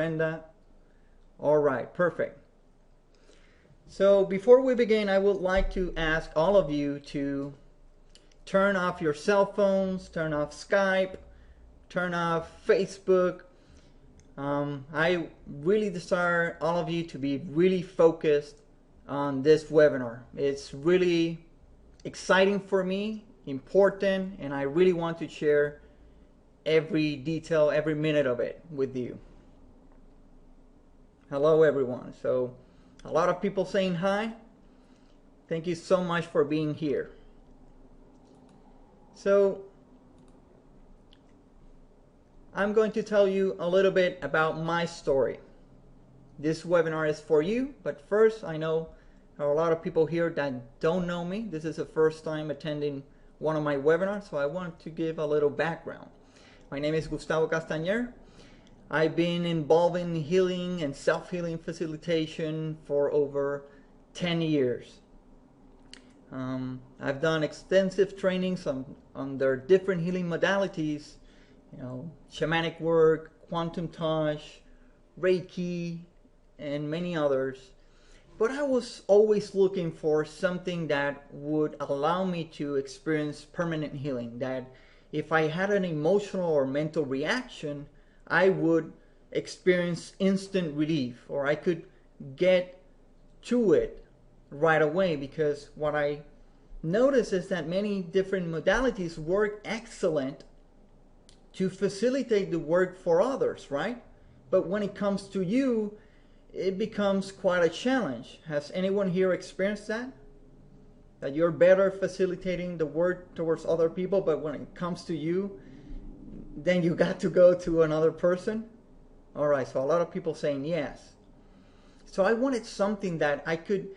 Brenda. All right, perfect. So before we begin, I would like to ask all of you to turn off your cell phones, turn off Skype, turn off Facebook. I really desire all of you to be really focused on this webinar. It's really exciting for me, important, and I really want to share every detail, every minute of it with you. Hello everyone. So a lot of people saying hi. Thank you so much for being here. So I'm going to tell you a little bit about my story. This webinar is for you, but first, I know there are a lot of people here that don't know me. This is the first time attending one of my webinars, so I want to give a little background. My name is Gustavo Castañer. I've been involved in healing and self-healing facilitation for over 10 years. I've done extensive trainings on their different healing modalities, shamanic work, quantum touch, Reiki, and many others. But I was always looking for something that would allow me to experience permanent healing, that if I had an emotional or mental reaction, I would experience instant relief, or I could get to it right away, because what I notice is that many different modalities work excellent to facilitate the work for others, right? But when it comes to you, it becomes quite a challenge. Has anyone here experienced that? That you're better facilitating the work towards other people, but when it comes to you, then you got to go to another person? All right, so a lot of people saying yes. So I wanted something that I could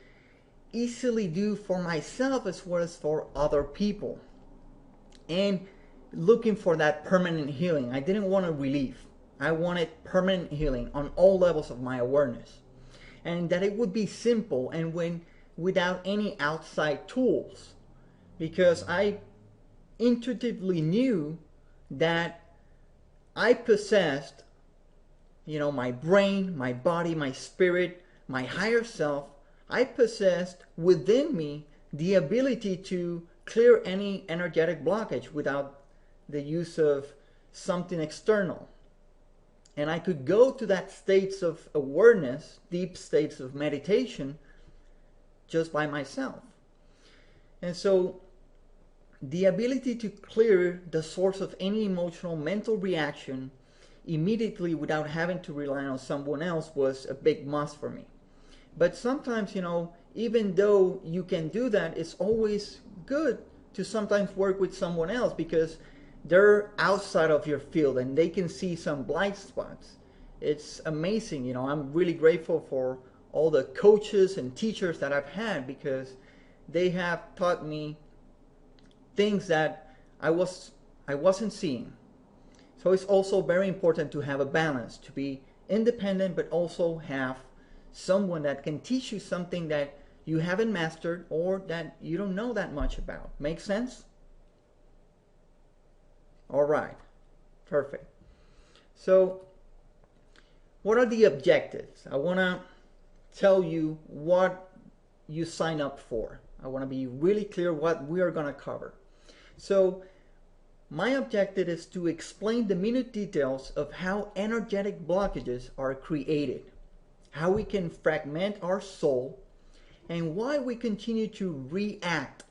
easily do for myself as well as for other people. And looking for that permanent healing. I didn't want a relief. I wanted permanent healing on all levels of my awareness. And that it would be simple and without any outside tools. Because I intuitively knew that I possessed, my brain, my body, my spirit, my higher self. I possessed within me the ability to clear any energetic blockage without the use of something external. And I could go to that states of awareness, deep states of meditation, just by myself. And so the ability to clear the source of any emotional mental reaction immediately without having to rely on someone else was a big must for me. But sometimes, even though you can do that, it's always good to sometimes work with someone else, because they're outside of your field and they can see some blind spots. It's amazing. I'm really grateful for all the coaches and teachers that I've had, because they have taught me things that I wasn't seeing. So it's also very important to have a balance, to be independent, but also have someone that can teach you something that you haven't mastered or that you don't know that much about. Make sense? All right, perfect. So what are the objectives? I want to tell you what you sign up for. I want to be really clear what we are going to cover. So my objective is to explain the minute details of how energetic blockages are created, how we can fragment our soul, and why we continue to react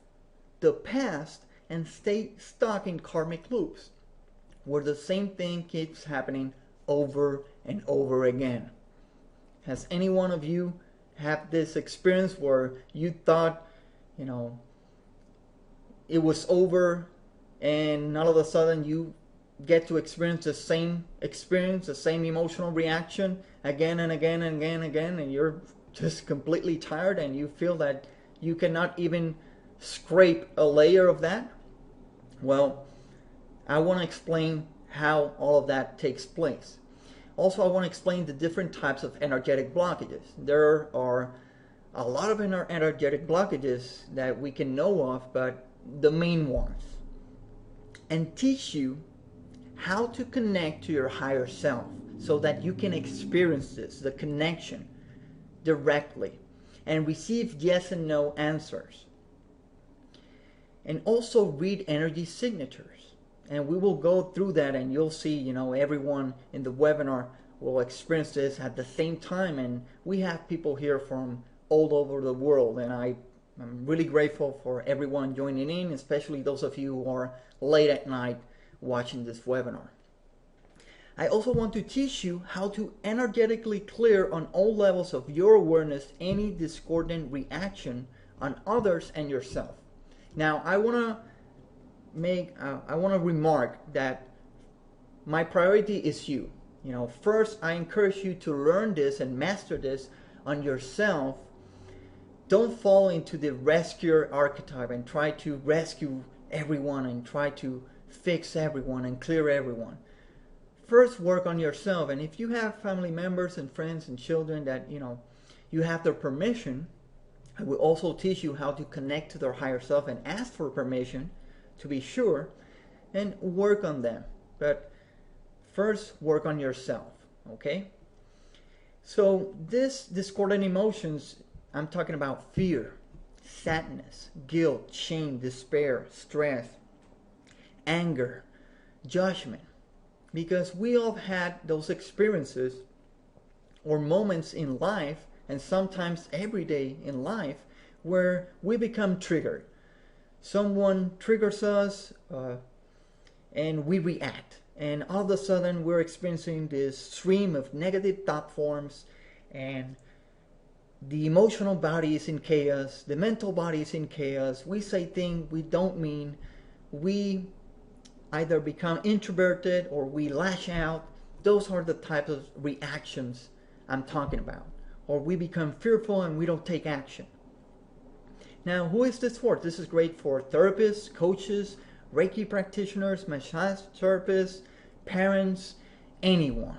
the past and stay stuck in karmic loops, where the same thing keeps happening over and over again. Has any one of you had this experience where you thought, it was over, and all of a sudden you get to experience the same experience, the same emotional reaction again and again and again and again, and you're just completely tired and you feel that you cannot even scrape a layer of that? Well, I want to explain how all of that takes place. Also, I want to explain the different types of energetic blockages. There are a lot of energetic blockages that we can know of, but the main ones. And teach you how to connect to your higher self, so that you can experience this, the connection, directly, and receive yes and no answers. And also read energy signatures. And we will go through that, and you'll see, everyone in the webinar will experience this at the same time. And we have people here from all over the world, and I'm really grateful for everyone joining in, especially those of you who are late at night watching this webinar. I also want to teach you how to energetically clear on all levels of your awareness any discordant reaction on others and yourself. Now, I want to remark that my priority is you. First, I encourage you to learn this and master this on yourself. Don't fall into the rescuer archetype and try to rescue everyone and try to fix everyone and clear everyone. First, work on yourself. And if you have family members and friends and children that, you have their permission, I will also teach you how to connect to their higher self and ask for permission to be sure and work on them. But first, work on yourself, okay? So this discordant emotions, I'm talking about fear, sadness, guilt, shame, despair, stress, anger, judgment. Because we all had those experiences or moments in life, and sometimes every day in life, where we become triggered. Someone triggers us and we react. And all of a sudden we're experiencing this stream of negative thought forms, and the emotional body is in chaos, the mental body is in chaos. We say things we don't mean. We either become introverted or we lash out. Those are the types of reactions I'm talking about. Or we become fearful and we don't take action. Now, who is this for? This is great for therapists, coaches, Reiki practitioners, massage therapists, parents, anyone.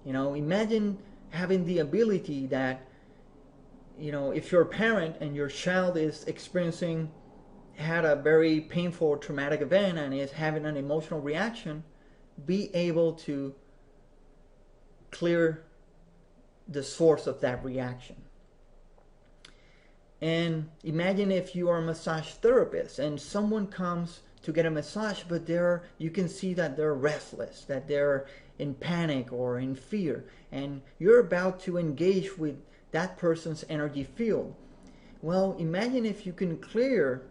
Imagine having the ability that, if you're a parent and your child is had a very painful or traumatic event and is having an emotional reaction, be able to clear the source of that reaction. And imagine if you are a massage therapist and someone comes to get a massage, but you can see that they're restless, that they're in panic or in fear, and you're about to engage with that person's energy field. Well, imagine if you can clear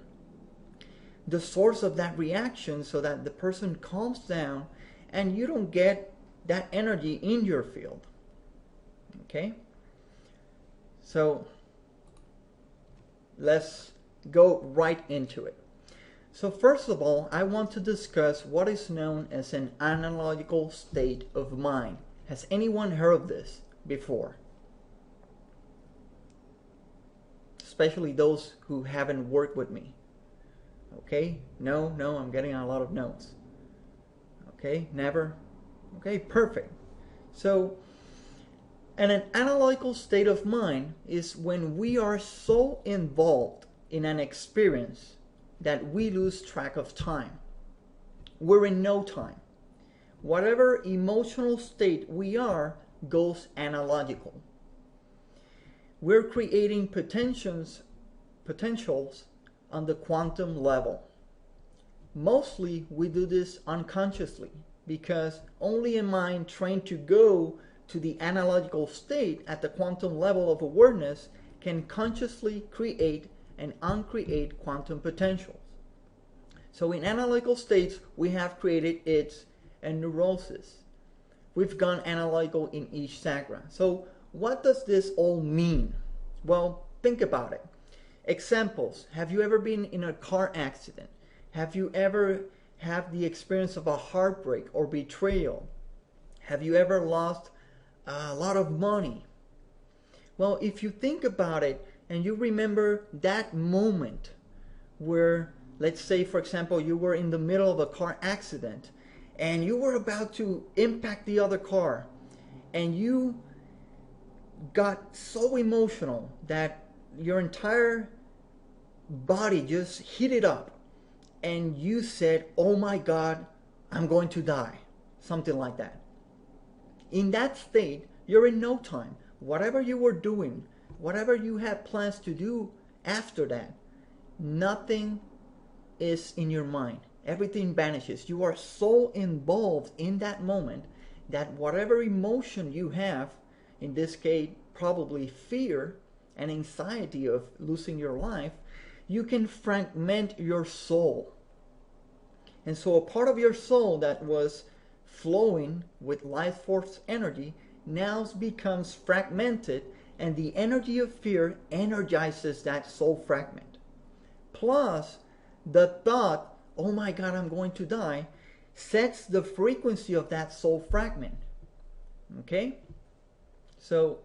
the source of that reaction so that the person calms down and you don't get that energy in your field. Okay? So let's go right into it. So first of all, I want to discuss what is known as an analogical state of mind. Has anyone heard of this before? Especially those who haven't worked with me. Okay, no, I'm getting a lot of no's. Okay, never. Okay, perfect. So, an analogical state of mind is when we are so involved in an experience that we lose track of time. We're in no time. Whatever emotional state we are goes analogical. We're creating potentials on the quantum level. Mostly we do this unconsciously because only a mind trained to go to the analogical state at the quantum level of awareness can consciously create and uncreate quantum potentials. So in analogical states, we have created its and neurosis. We've gone analogical in each chakra. So what does this all mean? Well, think about it. Examples. Have you ever been in a car accident? Have you ever had the experience of a heartbreak or betrayal? Have you ever lost a lot of money? Well, if you think about it and you remember that moment where, let's say, for example, you were in the middle of a car accident and you were about to impact the other car and you got so emotional that your entire body just heated up and you said, "Oh my God, I'm going to die." Something like that. In that state, you're in no time. Whatever you were doing, whatever you had plans to do after that, nothing is in your mind. Everything vanishes. You are so involved in that moment that whatever emotion you have, in this case probably fear and anxiety of losing your life, you can fragment your soul. And so a part of your soul that was flowing with life force energy now becomes fragmented, and the energy of fear energizes that soul fragment. Plus, the thought, oh my God, I'm going to die, sets the frequency of that soul fragment. Okay? So,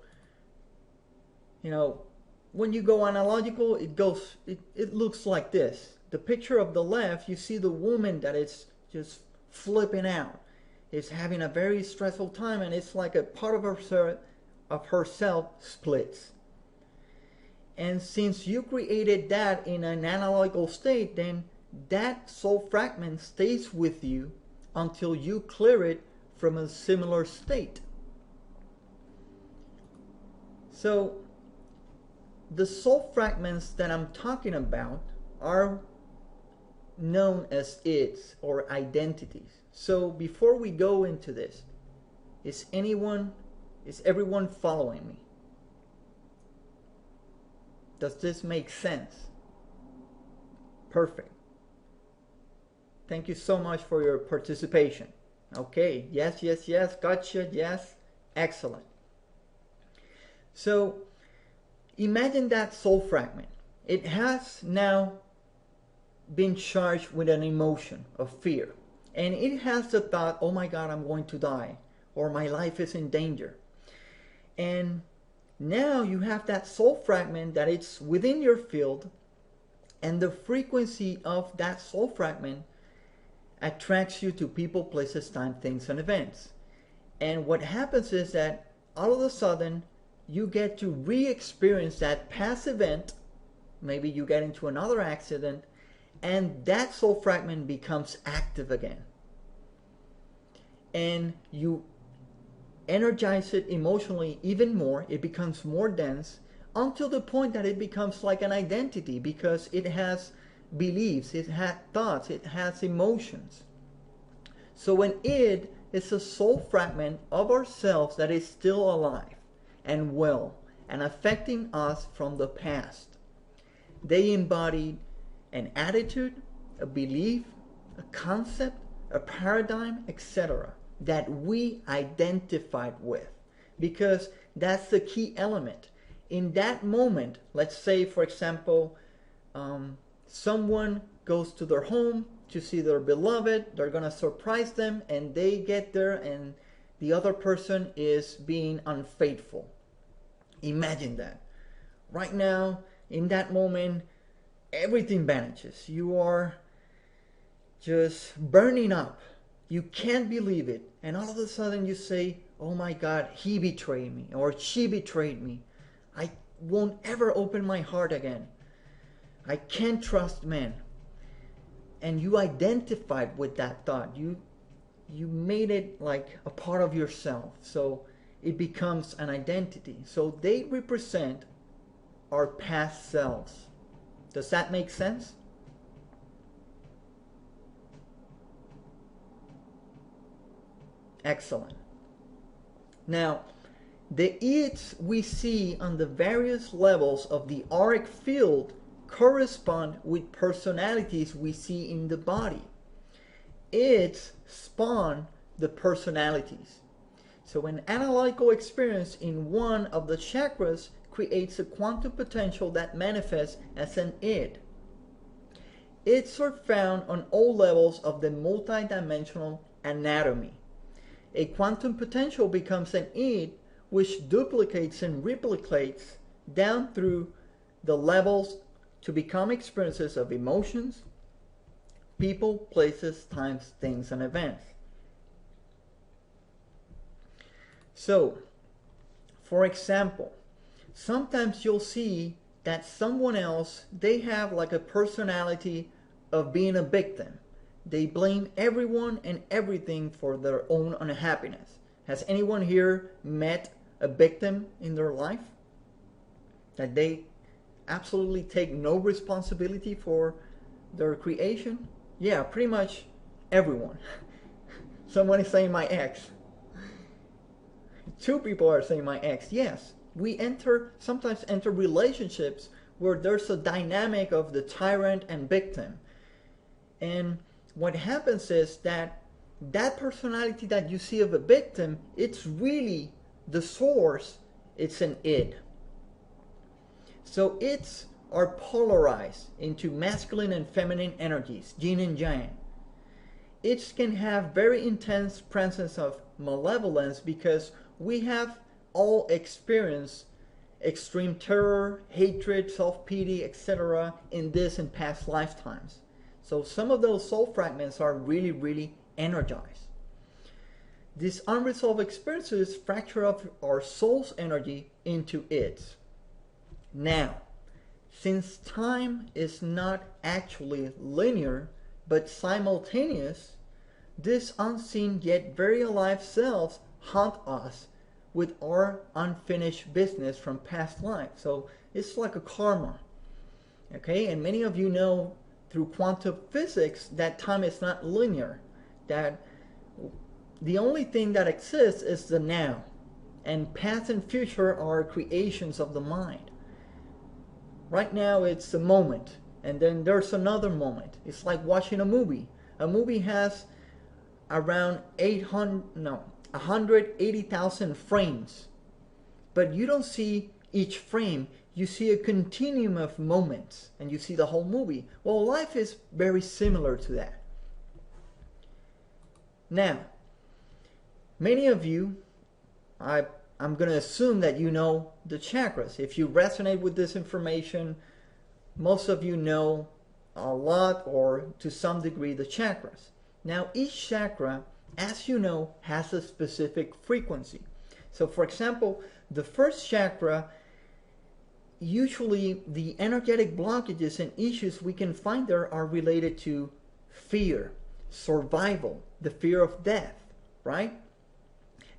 when you go analogical, it looks like this. The picture of the left, you see the woman that is just flipping out. Is having a very stressful time, and it's like a part of herself splits. And since you created that in an analogical state, then that soul fragment stays with you until you clear it from a similar state. So the soul fragments that I'm talking about are known as ids or identities. So before we go into this, is everyone following me? Does this make sense? Perfect. Thank you so much for your participation. Okay, yes, gotcha, yes, excellent. So imagine that soul fragment. It has now been charged with an emotion of fear. And it has the thought, oh my God, I'm going to die, or my life is in danger. And now you have that soul fragment that it's within your field, and the frequency of that soul fragment attracts you to people, places, time, things, and events. And what happens is that all of a sudden you get to re-experience that past event. Maybe you get into another accident, and that soul fragment becomes active again. And you energize it emotionally even more. It becomes more dense until the point that it becomes like an identity, because it has beliefs, it has thoughts, it has emotions. So an id is a soul fragment of ourselves that is still alive and well and affecting us from the past. They embody an attitude, a belief, a concept, a paradigm, etc. that we identified with, because that's the key element. In that moment, let's say, for example, someone goes to their home to see their beloved, they're going to surprise them, and they get there and the other person is being unfaithful. Imagine that. Right now, in that moment, everything vanishes. You are just burning up. You can't believe it. And all of a sudden you say, oh my God, he betrayed me, or she betrayed me. I won't ever open my heart again. I can't trust men. And you identified with that thought. You made it like a part of yourself. So it becomes an identity. So they represent our past selves. Does that make sense? Excellent. Now, the ids we see on the various levels of the auric field correspond with personalities we see in the body. Ids spawn the personalities. So an analytical experience in one of the chakras creates a quantum potential that manifests as an id. Ids are found on all levels of the multidimensional anatomy. A quantum potential becomes an id which duplicates and replicates down through the levels to become experiences of emotions, people, places, times, things, and events. So, for example, sometimes you'll see that someone else, they have like a personality of being a victim. They blame everyone and everything for their own unhappiness. Has anyone here met a victim in their life? That they absolutely take no responsibility for their creation? Yeah, pretty much everyone. Someone is saying my ex. Two people are saying my ex. Yes, we sometimes enter relationships where there's a dynamic of the tyrant and victim. And what happens is that personality that you see of a victim, it's really the source, it's an id. So it's are polarized into masculine and feminine energies, yin and yang. It can have very intense presence of malevolence because we have all experienced extreme terror, hatred, self-pity, etc. in this and past lifetimes. So some of those soul fragments are really, really energized. These unresolved experiences fracture up our soul's energy into its. Now, since time is not actually linear but simultaneous, these unseen yet very alive selves haunt us with our unfinished business from past life. So it's like a karma. Okay, and many of you know through quantum physics that time is not linear, that the only thing that exists is the now, and past and future are creations of the mind. Right now it's a moment, and then there's another moment. It's like watching a movie. A movie has around 180,000 frames, but you don't see each frame. You see a continuum of moments, and you see the whole movie. Well, life is very similar to that. Now, many of you, I'm going to assume that you know the chakras. If you resonate with this information, most of you know a lot or to some degree the chakras. Now, each chakra, as you know, has a specific frequency. So, for example, the first chakra, usually the energetic blockages and issues we can find there are related to fear, survival, the fear of death, right?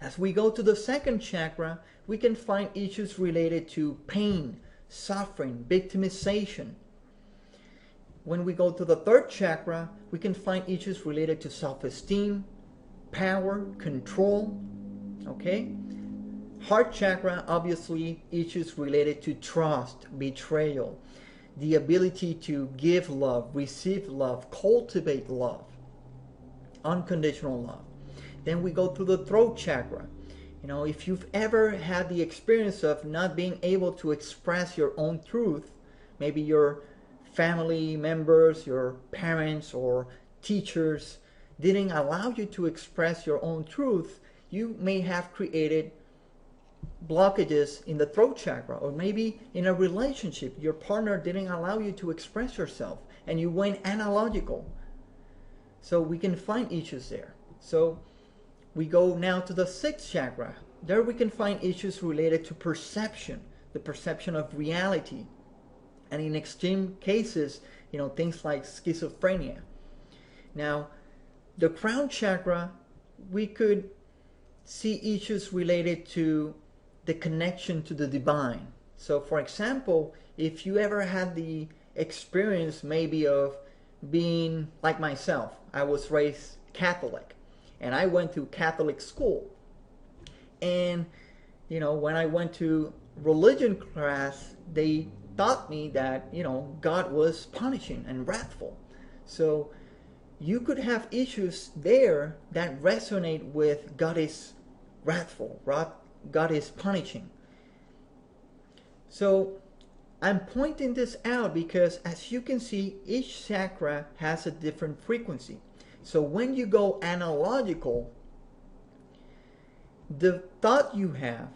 As we go to the second chakra, we can find issues related to pain, suffering, victimization. When we go to the third chakra, we can find issues related to self-esteem, power, control, okay? Heart chakra, obviously, issues related to trust, betrayal, the ability to give love, receive love, cultivate love, unconditional love. Then we go to the throat chakra. You know, if you've ever had the experience of not being able to express your own truth, maybe your family members, your parents or teachers didn't allow you to express your own truth, you may have created blockages in the throat chakra, or maybe in a relationship your partner didn't allow you to express yourself and you went analogical. So we can find issues there. So we go now to the sixth chakra. There we can find issues related to perception, the perception of reality, and in extreme cases, you know, things like schizophrenia. Now, the crown chakra, we could see issues related to the connection to the divine. So, for example, if you ever had the experience maybe of being like myself, I was raised Catholic, and I went to Catholic school. And, you know, when I went to religion class, they taught me that, you know, God was punishing and wrathful. So you could have issues there that resonate with God is wrathful, God is punishing. So I'm pointing this out because, as you can see, each chakra has a different frequency. So when you go analogical, the thought you have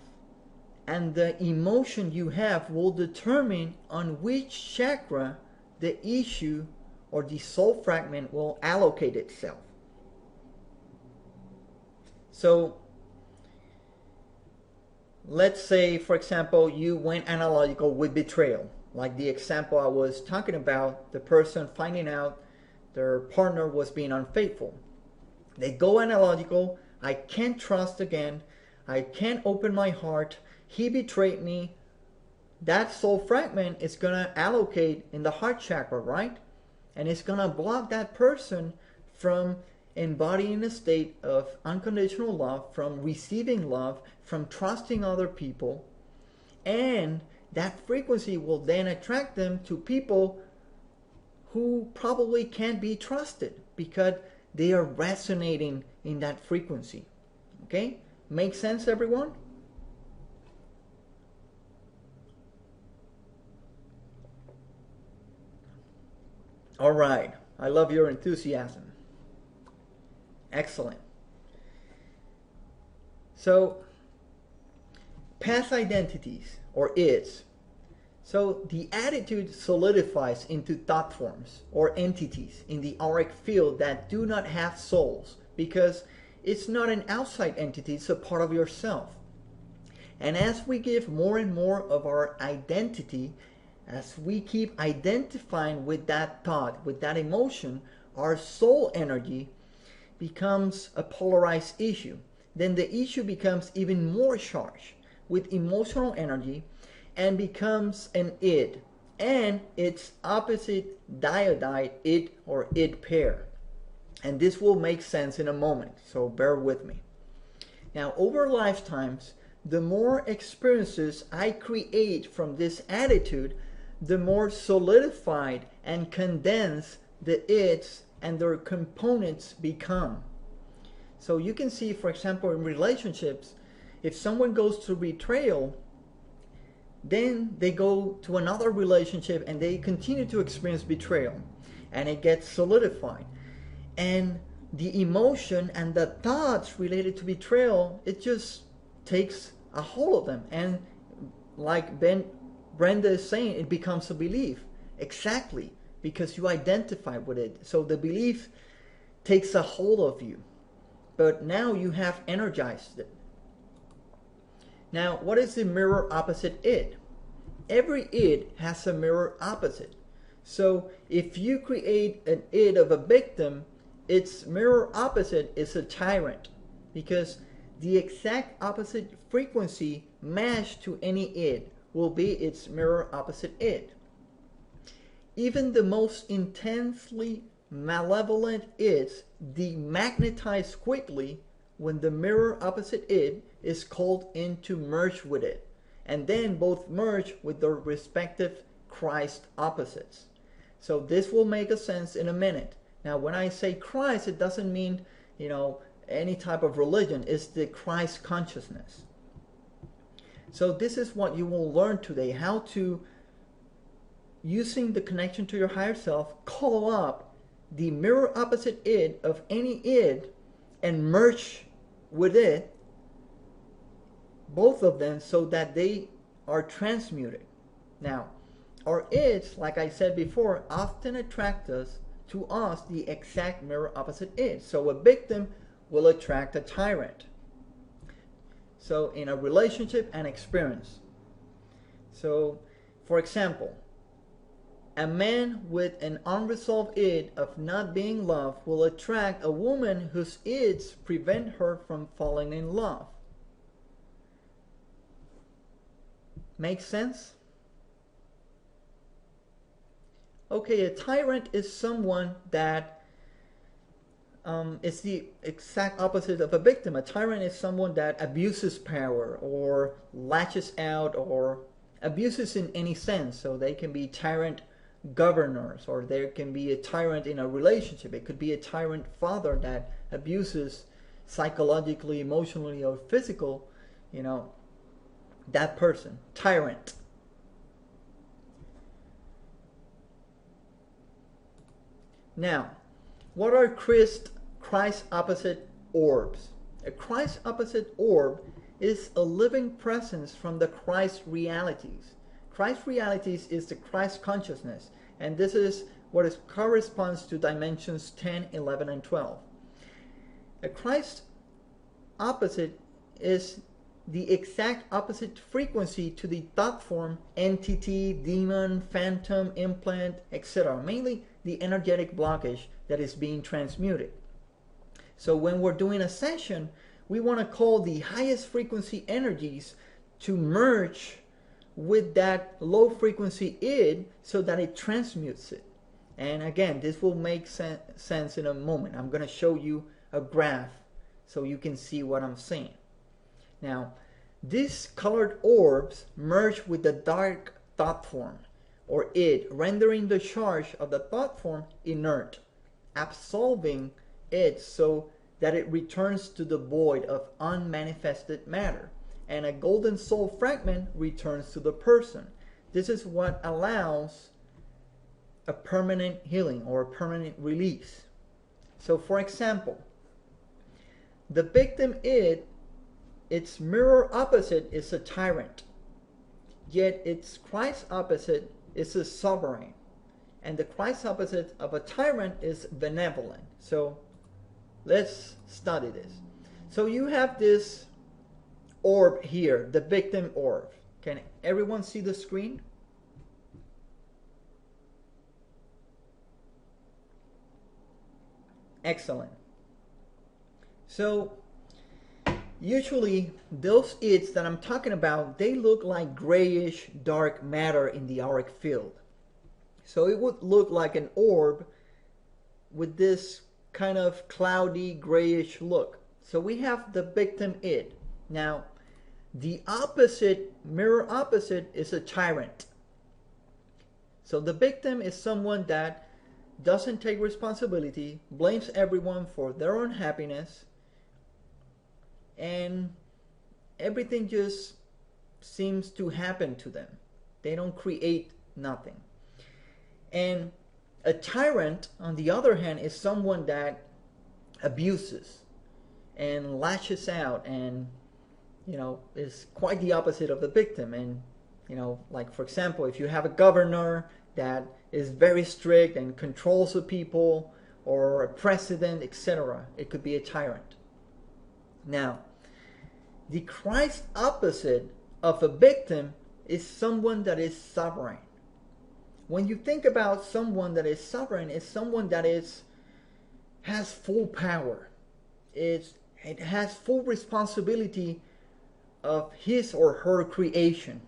and the emotion you have will determine on which chakra the issue or the soul fragment will allocate itself. So let's say, for example, you went analogical with betrayal, like the example I was talking about, the person finding out their partner was being unfaithful. They go analogical I can't trust again. I can't open my heart. He betrayed me. That soul fragment is going to allocate in the heart chakra, right? And it's going to block that person from embodying a state of unconditional love, from receiving love, from trusting other people. And that frequency will then attract them to people who probably can't be trusted because they are resonating in that frequency. Okay? Make sense, everyone? All right. I love your enthusiasm. Excellent. So, past identities, or ids. So the attitude solidifies into thought forms or entities in the auric field that do not have souls, because it's not an outside entity, it's a part of yourself. And as we give more and more of our identity, as we keep identifying with that thought, with that emotion, our soul energy becomes a polarized issue. Then the issue becomes even more charged with emotional energy and becomes an id, and its opposite diodide id or id pair. And this will make sense in a moment, so bear with me. Now, over lifetimes, the more experiences I create from this attitude, the more solidified and condensed the ids and their components become. So you can see, for example, in relationships, if someone goes through betrayal, then they go to another relationship and they continue to experience betrayal, and it gets solidified. And the emotion and the thoughts related to betrayal, it just takes a hold of them. And like Brenda is saying, it becomes a belief. Exactly, because you identify with it. So the belief takes a hold of you. But now you have energized it. Now, what is the mirror opposite id? Every id has a mirror opposite. So if you create an id of a victim, its mirror opposite is a tyrant, because the exact opposite frequency matched to any id will be its mirror opposite id. Even the most intensely malevolent ids demagnetize quickly when the mirror opposite id is called in to merge with it, and then both merge with their respective Christ opposites. So this will make a sense in a minute. Now, when I say Christ, it doesn't mean, any type of religion. It's the Christ consciousness. So this is what you will learn today, how to, using the connection to your higher self, call up the mirror opposite id of any id and merge with it, both of them, so that they are transmuted. Now, our ids, like I said before, often attract us to us the exact mirror opposite id. So a victim will attract a tyrant. So in a relationship and experience. So, for example, a man with an unresolved id of not being loved will attract a woman whose ids prevent her from falling in love. Make sense? Okay, a tyrant is someone that is the exact opposite of a victim. A tyrant is someone that abuses power or lashes out or abuses in any sense. So they can be tyrant governors, or there can be a tyrant in a relationship. It could be a tyrant father that abuses psychologically, emotionally, or physical, that person. Tyrant. Now, what are Christ opposite orbs? A Christ opposite orb is a living presence from the Christ realities. Christ realities is the Christ consciousness, and this is what corresponds to dimensions 10, 11, and 12. A Christ opposite is the exact opposite frequency to the thought form, entity, demon, phantom, implant, etc. Mainly the energetic blockage that is being transmuted. So when we're doing a session, we want to call the highest frequency energies to merge with that low frequency id so that it transmutes it. And again, this will make sense in a moment. I'm going to show you a graph so you can see what I'm saying. Now, these colored orbs merge with the dark thought form, or id, rendering the charge of the thought form inert, absolving it so that it returns to the void of unmanifested matter, and a golden soul fragment returns to the person. This is what allows a permanent healing or a permanent release. So for example, the victim id, its mirror opposite is a tyrant, yet its Christ opposite is a sovereign, and the Christ opposite of a tyrant is benevolent. So let's study this. So you have this orb here, the victim orb. Can everyone see the screen? Excellent. So usually those ids that I'm talking about, they look like grayish dark matter in the auric field. So it would look like an orb with this kind of cloudy grayish look. So we have the victim id. Now the opposite, mirror opposite, is a tyrant. So the victim is someone that doesn't take responsibility, blames everyone for their unhappiness, and everything just seems to happen to them. They don't create nothing. And a tyrant, on the other hand, is someone that abuses and lashes out and, you know, is quite the opposite of the victim. And, you know, like for example, if you have a governor that is very strict and controls the people, or a president, etc., it could be a tyrant. Now, the Christ opposite of a victim is someone that is sovereign. When you think about someone that is sovereign, it's someone that has full power. It has full responsibility of his or her creation.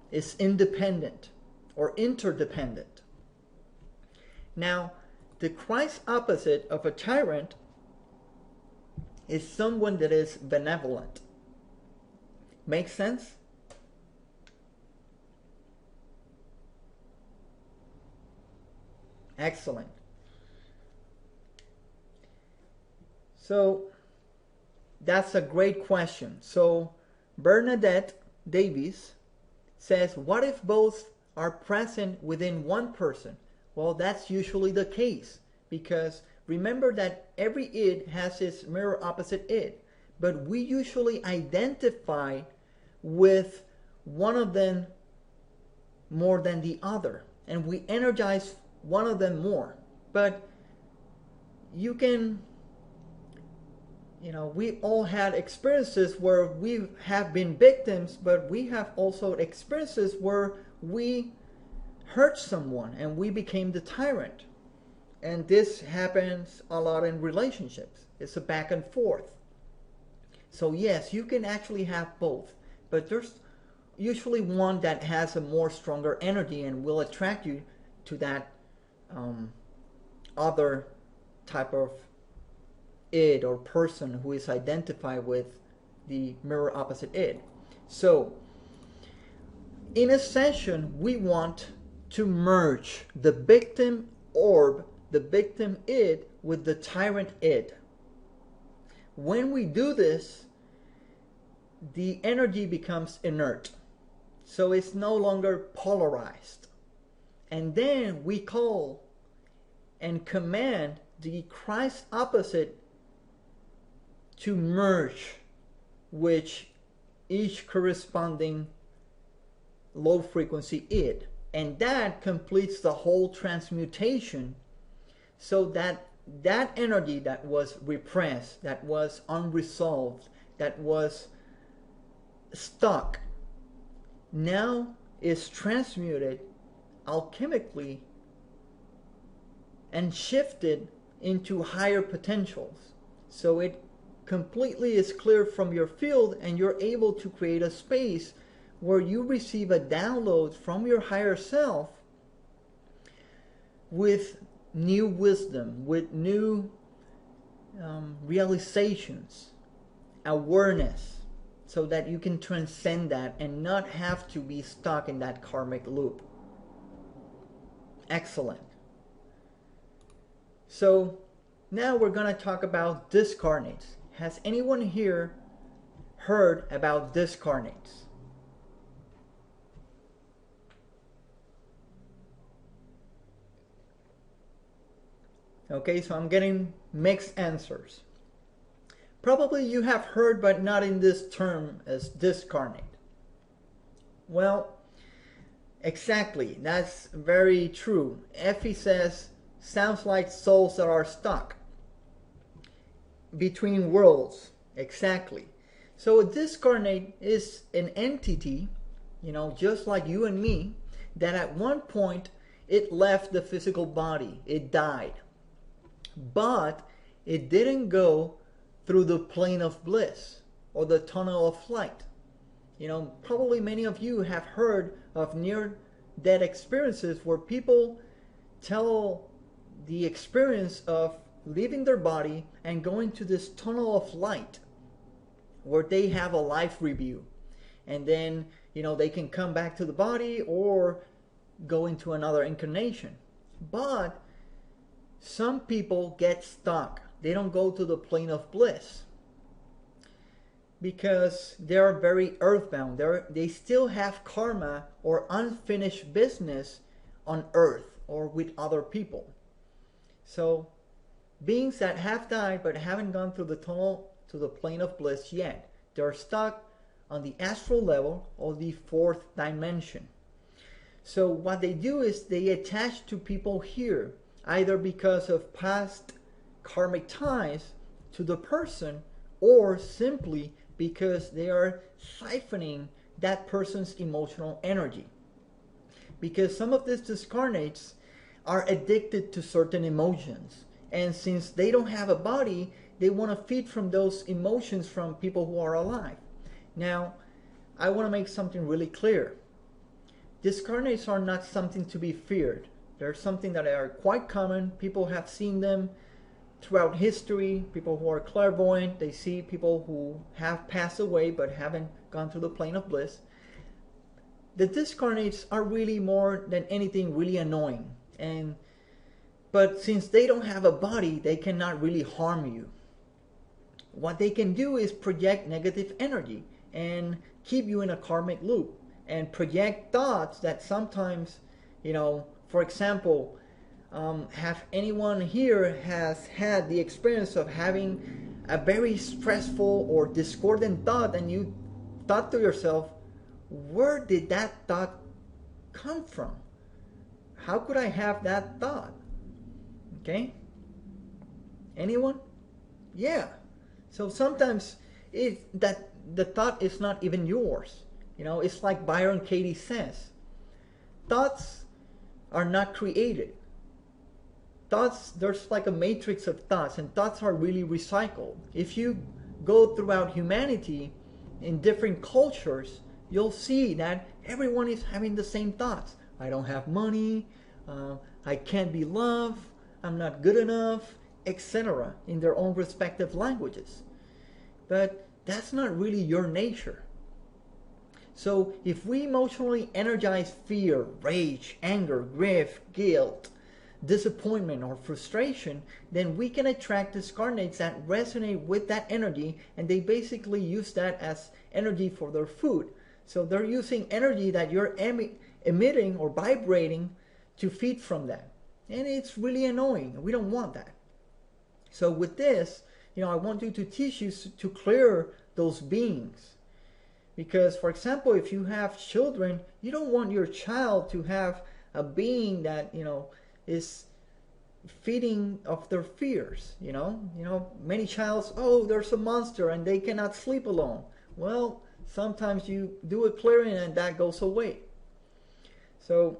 It's independent or interdependent. Now, the Christ opposite of a tyrant is someone that is benevolent. Make sense? Excellent. So that's a great question. So Bernadette Davies says, what if both are present within one person? Well, that's usually the case, because remember that every id has its mirror opposite id, but we usually identify with one of them more than the other, and we energize one of them more. But you can, you know, we all had experiences where we have been victims, but we have also experiences where we hurt someone and we became the tyrant. And this happens a lot in relationships. It's a back and forth. So yes, you can actually have both, but there's usually one that has a more stronger energy and will attract you to that other type of id or person who is identified with the mirror opposite id. So in a session, we want to merge the victim orb, the victim id, with the tyrant id. When we do this, the energy becomes inert, so it's no longer polarized. And then we call and command the Christ opposite to merge with each corresponding low frequency id. And that completes the whole transmutation, so that that energy that was repressed, that was unresolved, that was stuck, now is transmuted alchemically and shifted into higher potentials. So it completely is cleared from your field, and you're able to create a space where you receive a download from your higher self with new wisdom, with new realizations, awareness, so that you can transcend that and not have to be stuck in that karmic loop. Excellent. So now we're going to talk about discarnates. Has anyone here heard about discarnates? Okay, so I'm getting mixed answers. Probably you have heard, but not in this term as discarnate. Well, exactly, that's very true. Effie says, sounds like souls that are stuck between worlds. Exactly. So a discarnate is an entity, just like you and me, that at one point it left the physical body. It died. But it didn't go through the plane of bliss or the tunnel of light. Probably many of you have heard of near-death experiences where people tell the experience of leaving their body and going to this tunnel of light where they have a life review. And then, they can come back to the body or go into another incarnation. But some people get stuck. They don't go to the plane of bliss because they're very earthbound. They still have karma or unfinished business on earth or with other people. So beings that have died but haven't gone through the tunnel to the plane of bliss yet, they're stuck on the astral level or the fourth dimension. So what they do is they attach to people here, either because of past karmic ties to the person or simply because they are siphoning that person's emotional energy. Because some of these discarnates are addicted to certain emotions, and since they don't have a body, they want to feed from those emotions from people who are alive. Now, I want to make something really clear. Discarnates are not something to be feared. They're something that are quite common. People have seen them throughout history. People who are clairvoyant, they see people who have passed away but haven't gone through the plane of bliss. The discarnates are really more than anything really annoying. But since they don't have a body, they cannot really harm you. What they can do is project negative energy and keep you in a karmic loop and project thoughts that sometimes, for example, have anyone here has had the experience of having a very stressful or discordant thought, and you thought to yourself, where did that thought come from? How could I have that thought? Okay? Anyone? Yeah. So sometimes that the thought is not even yours. It's like Byron Katie says, thoughts are not created. Thoughts, there's like a matrix of thoughts, and thoughts are really recycled. If you go throughout humanity in different cultures, you'll see that everyone is having the same thoughts. I don't have money, I can't be loved, I'm not good enough, etc. in their own respective languages. But that's not really your nature. So if we emotionally energize fear, rage, anger, grief, guilt, disappointment, or frustration, then we can attract discarnates that resonate with that energy, and they basically use that as energy for their food. So they're using energy that you're emitting or vibrating to feed from that. And it's really annoying. We don't want that. So with this, I want you to teach you to clear those beings. Because, for example, if you have children, you don't want your child to have a being that, is feeding of their fears. Many childs, oh, there's a monster and they cannot sleep alone. Well, sometimes you do a clearing and that goes away. So,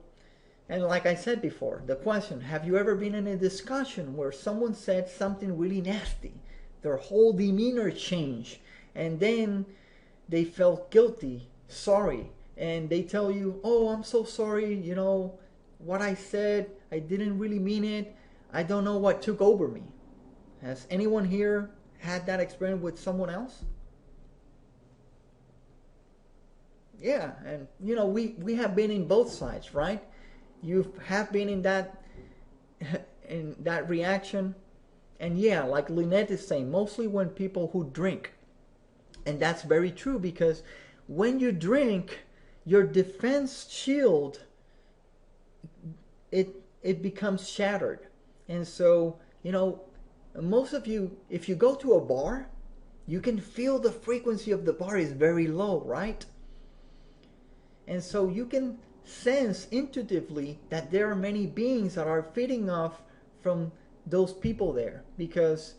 and like I said before, the question, have you ever been in a discussion where someone said something really nasty their whole demeanor changed, and then they felt guilty, sorry, and they tell you, oh, I'm so sorry, you know, what I said, I didn't really mean it, I don't know what took over me. Has anyone here had that experience with someone else? Yeah, and you know, we have been in both sides, right? You have been in that reaction. And yeah, like Lynette is saying, mostly when people who drink. And that's very true, because when you drink, your defense shield, it becomes shattered. And so, you know, most of you, if you go to a bar, you can feel the frequency of the bar is very low, right? And so you can sense intuitively that there are many beings that are feeding off from those people there. Because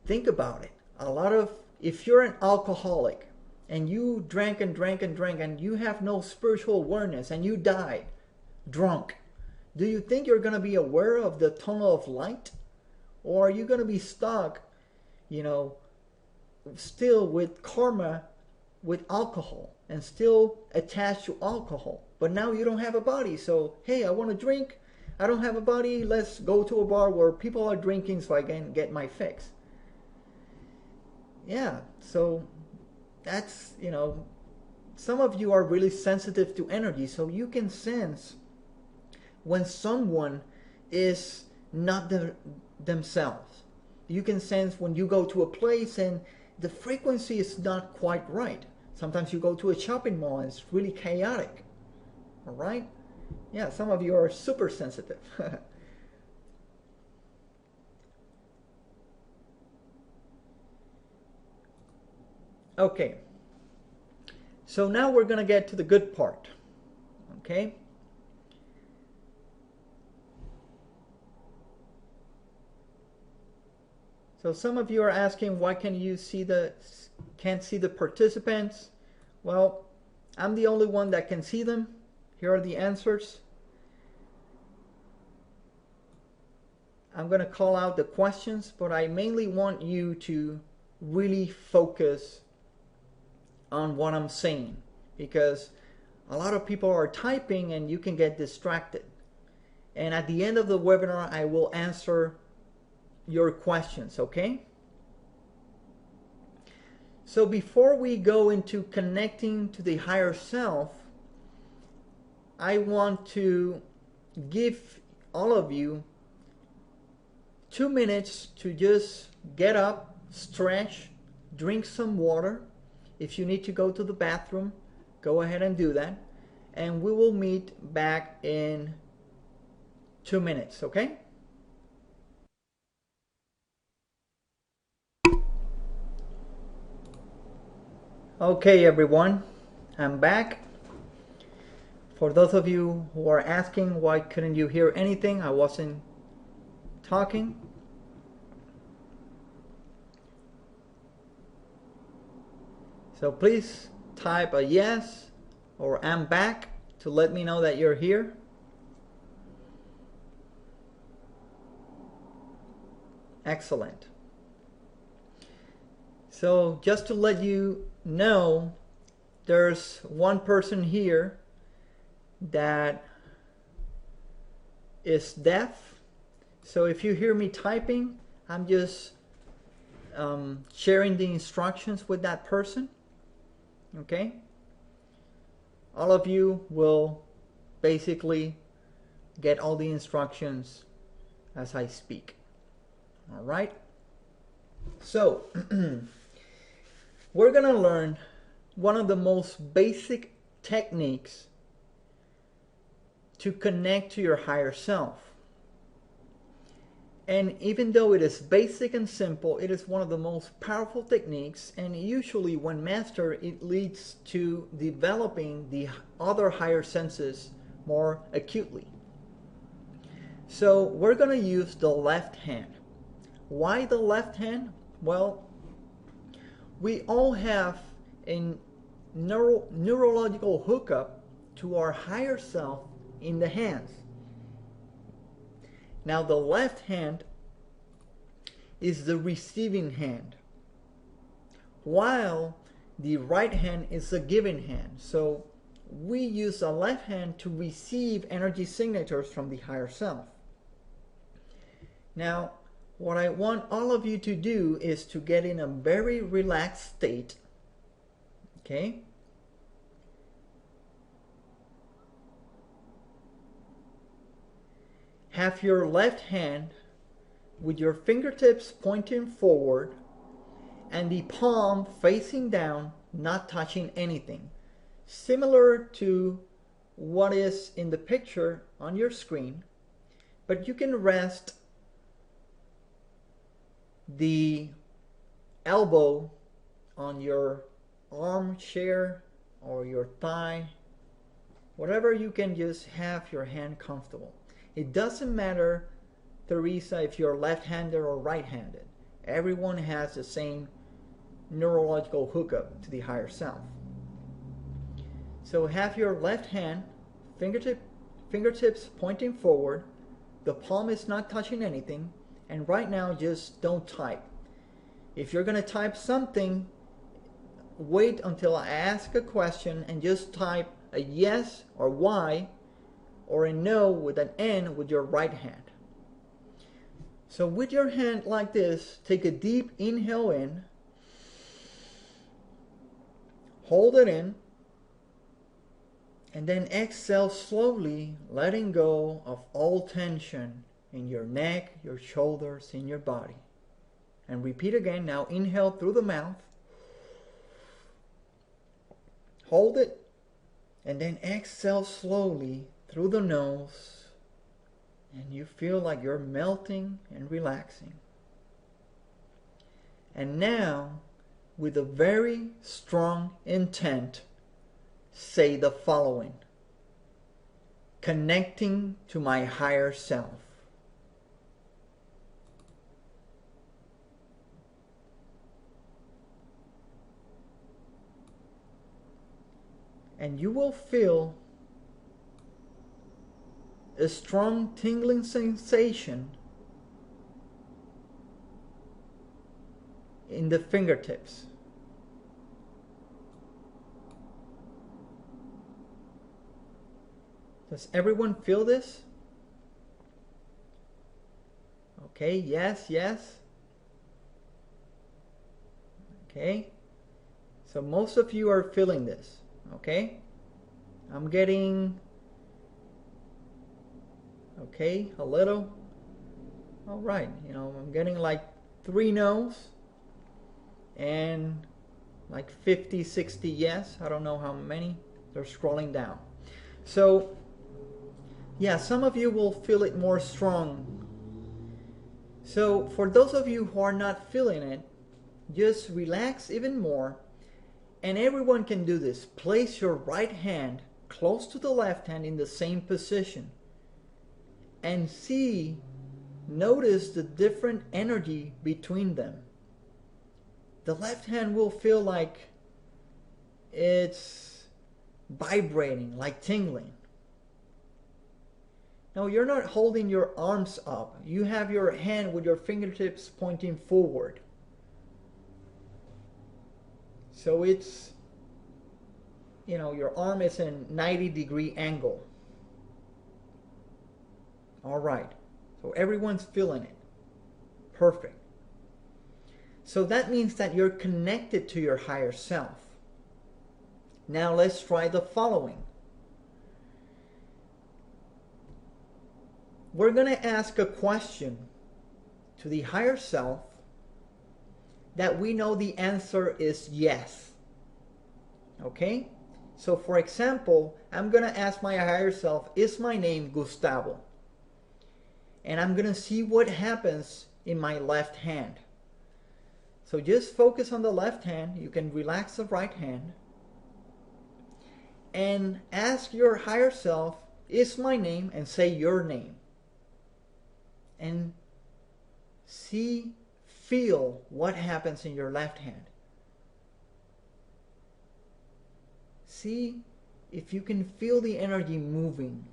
think about it, a lot of, if you're an alcoholic and you drank and drank and drank and you have no spiritual awareness and you died drunk, do you think you're going to be aware of the tunnel of light? Or are you going to be stuck, you know, still with karma, with alcohol, and still attached to alcohol? But now you don't have a body, so hey, I want to drink, I don't have a body, let's go to a bar where people are drinking so I can get my fix. Yeah, so that's, you know, some of you are really sensitive to energy, so you can sense when someone is not themselves. You can sense when you go to a place and the frequency is not quite right. Sometimes you go to a shopping mall and it's really chaotic. All right? Yeah, some of you are super sensitive. Okay. So now we're going to get to the good part. Okay? So some of you are asking, why can't see the participants? Well, I'm the only one that can see them. Here are the answers. I'm going to call out the questions, but I mainly want you to really focus on what I'm saying, because a lot of people are typing and you can get distracted. And at the end of the webinar, I will answer your questions, okay? So before we go into connecting to the higher self, I want to give all of you 2 minutes to just get up, stretch, drink some water. If you need to go to the bathroom, go ahead and do that. And we will meet back in 2 minutes, okay? Okay, everyone, I'm back. For those of you who are asking why couldn't you hear anything, I wasn't talking. So please type a yes or I'm back to let me know that you're here. Excellent. So just to let you know, there's one person here that is deaf. So if you hear me typing, I'm just sharing the instructions with that person. Okay? All of you will basically get all the instructions as I speak. All right? So, we're going to learn one of the most basic techniques to connect to your higher self. And even though it is basic and simple, it is one of the most powerful techniques, and usually when mastered, it leads to developing the other higher senses more acutely. So we're going to use the left hand. Why the left hand? Well, we all have a neurological hookup to our higher self in the hands. Now the left hand is the receiving hand, while the right hand is the giving hand. So we use the left hand to receive energy signatures from the higher self. Now, what I want all of you to do is to get in a very relaxed state, okay? Have your left hand with your fingertips pointing forward and the palm facing down, not touching anything. Similar to what is in the picture on your screen, but you can rest the elbow on your armchair or your thigh, whatever. You can just have your hand comfortable. It doesn't matter, Teresa, if you're left-handed or right-handed. Everyone has the same neurological hookup to the higher self. So have your left hand, fingertips pointing forward, the palm is not touching anything, and right now just don't type. If you're going to type something, wait until I ask a question and just type a yes or Y or a no with an N with your right hand. So with your hand like this, take a deep inhale in, hold it in, and then exhale slowly, letting go of all tension in your neck, your shoulders, in your body. And repeat again. Now inhale through the mouth, hold it, and then exhale slowly through the nose, and you feel like you're melting and relaxing. And now, with a very strong intent, say the following: connecting to my higher self. And you will feel a strong tingling sensation in the fingertips. Does everyone feel this? Okay, yes, yes. Okay, so most of you are feeling this. Okay, I'm getting, okay, a little. All right, you know, I'm getting like 3 no's and like 50, 60 yes. I don't know how many. They're scrolling down. So yeah, some of you will feel it more strong. So for those of you who are not feeling it, just relax even more. And everyone can do this. Place your right hand close to the left hand in the same position. And notice the different energy between them. The left hand will feel like it's vibrating, like tingling. Now you're not holding your arms up. You have your hand with your fingertips pointing forward. So it's, you know, your arm is in 90-degree angle. All right. So everyone's feeling it. Perfect. So that means that you're connected to your higher self. Now let's try the following. We're going to ask a question to the higher self that we know the answer is yes. Okay? So for example, I'm going to ask my higher self, is my name Gustavo? And I'm going to see what happens in my left hand. So just focus on the left hand. You can relax the right hand. And ask your higher self, is my name? And say your name. And feel what happens in your left hand. See if you can feel the energy moving.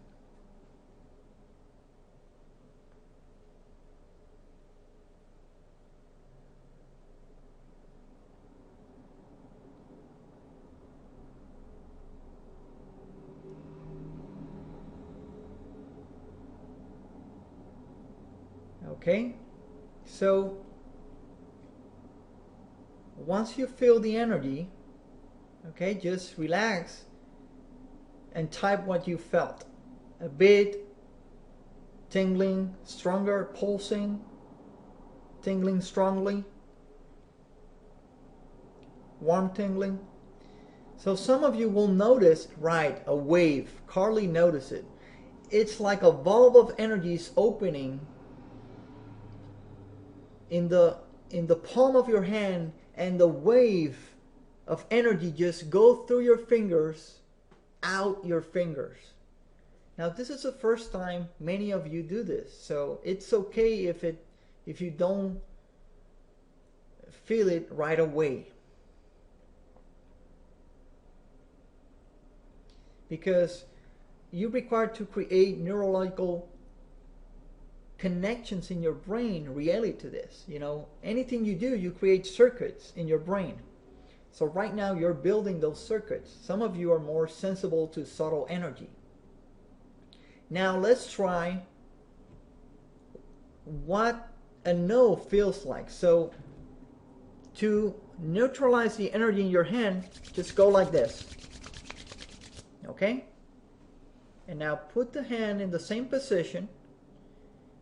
Okay, so once you feel the energy, okay, just relax and type what you felt. A bit, tingling, stronger, pulsing, tingling strongly, warm tingling. So some of you will notice, right, a wave. Carly noticed it. It's like a valve of energies opening in the palm of your hand, and the wave of energy just go through your fingers, out your fingers. Now this is the first time many of you do this, so it's okay if you don't feel it right away. Because you're required to create neurological connections in your brain related to this. You know, anything you do, you create circuits in your brain. So right now you're building those circuits. Some of you are more sensible to subtle energy. Now let's try what a no feels like. So to neutralize the energy in your hand, just go like this. Okay? And now put the hand in the same position,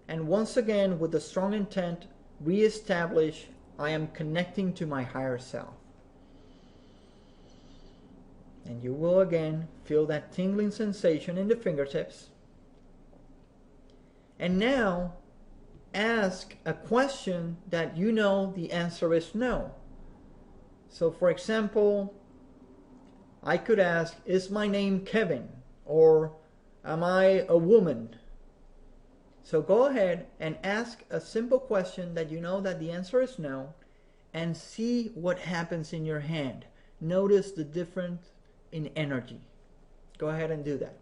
and once again with a strong intent, re-establish I am connecting to my higher self. And you will again feel that tingling sensation in the fingertips. And now ask a question that you know the answer is no. So for example, I could ask, is my name Kevin? Or am I a woman? So go ahead and ask a simple question that you know that the answer is no, and see what happens in your hand. Notice the difference in energy. Go ahead and do that.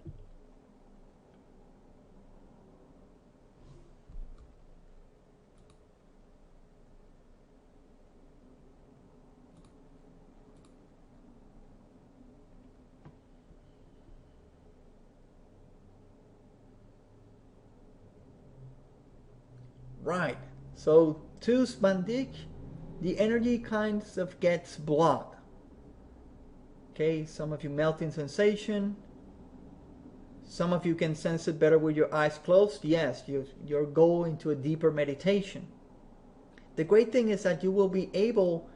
Right, so to Spandik, the energy kind of gets blocked. Okay, some of you melting sensation. Some of you can sense it better with your eyes closed. Yes, you're going into a deeper meditation. The great thing is that you will be able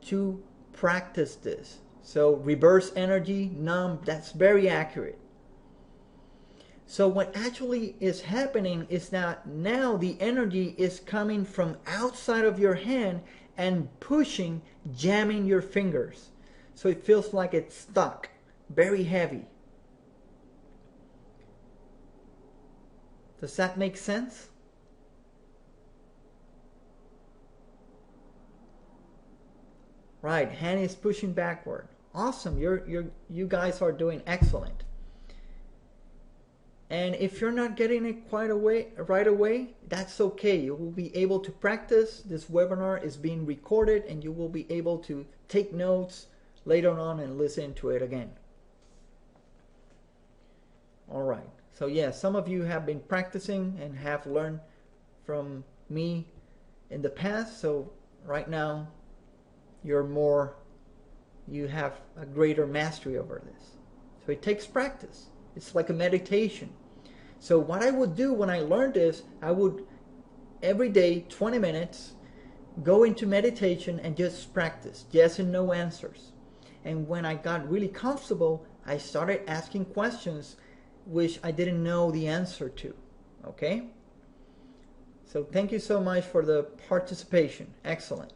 to practice this. So reverse energy, numb, that's very accurate. So what actually is happening is that now the energy is coming from outside of your hand and pushing, jamming your fingers. So it feels like it's stuck, very heavy. Does that make sense? Right, hand is pushing backward. Awesome, you guys are doing excellent. And if you're not getting it right away, that's okay. You will be able to practice. This webinar is being recorded and you will be able to take notes later on and listen to it again. All right. So yeah, some of you have been practicing and have learned from me in the past. So right now you have a greater mastery over this. So it takes practice. It's like a meditation. So what I would do when I learned this, I would every day, 20 minutes, go into meditation and just practice yes and no answers. And when I got really comfortable, I started asking questions which I didn't know the answer to. Okay? So thank you so much for the participation. Excellent.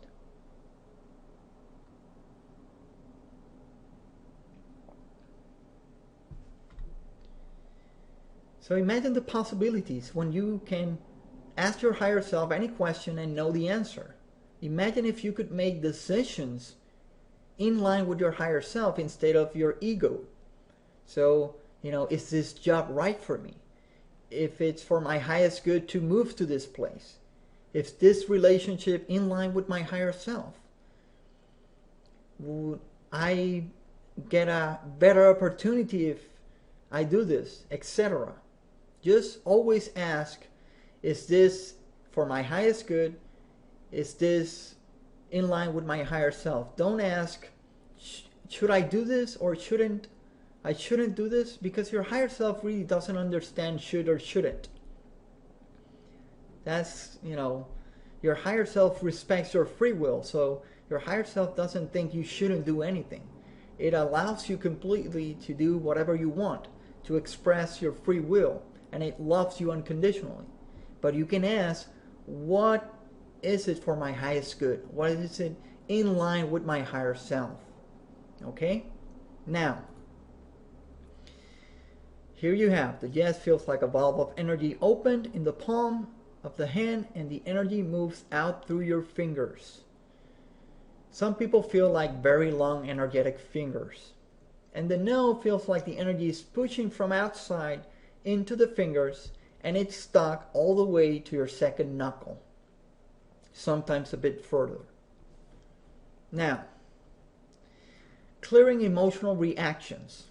So imagine the possibilities when you can ask your higher self any question and know the answer. Imagine if you could make decisions in line with your higher self instead of your ego. So, you know, is this job right for me? If it's for my highest good to move to this place? If this relationship in line with my higher self? Would I get a better opportunity if I do this, etc.? Just always ask, is this for my highest good? Is this in line with my higher self? Don't ask, should I do this or shouldn't I shouldn't do this? Because your higher self really doesn't understand should or shouldn't. That's, your higher self respects your free will, so your higher self doesn't think you shouldn't do anything. It allows you completely to do whatever you want, to express your free will, and it loves you unconditionally. But you can ask, what is it for my highest good? What is it in line with my higher self? Okay? Now, here you have the yes feels like a valve of energy opened in the palm of the hand, and the energy moves out through your fingers. Some people feel like very long energetic fingers. And the no feels like the energy is pushing from outside into the fingers, and it's stuck all the way to your second knuckle, sometimes a bit further. Now, clearing emotional reactions.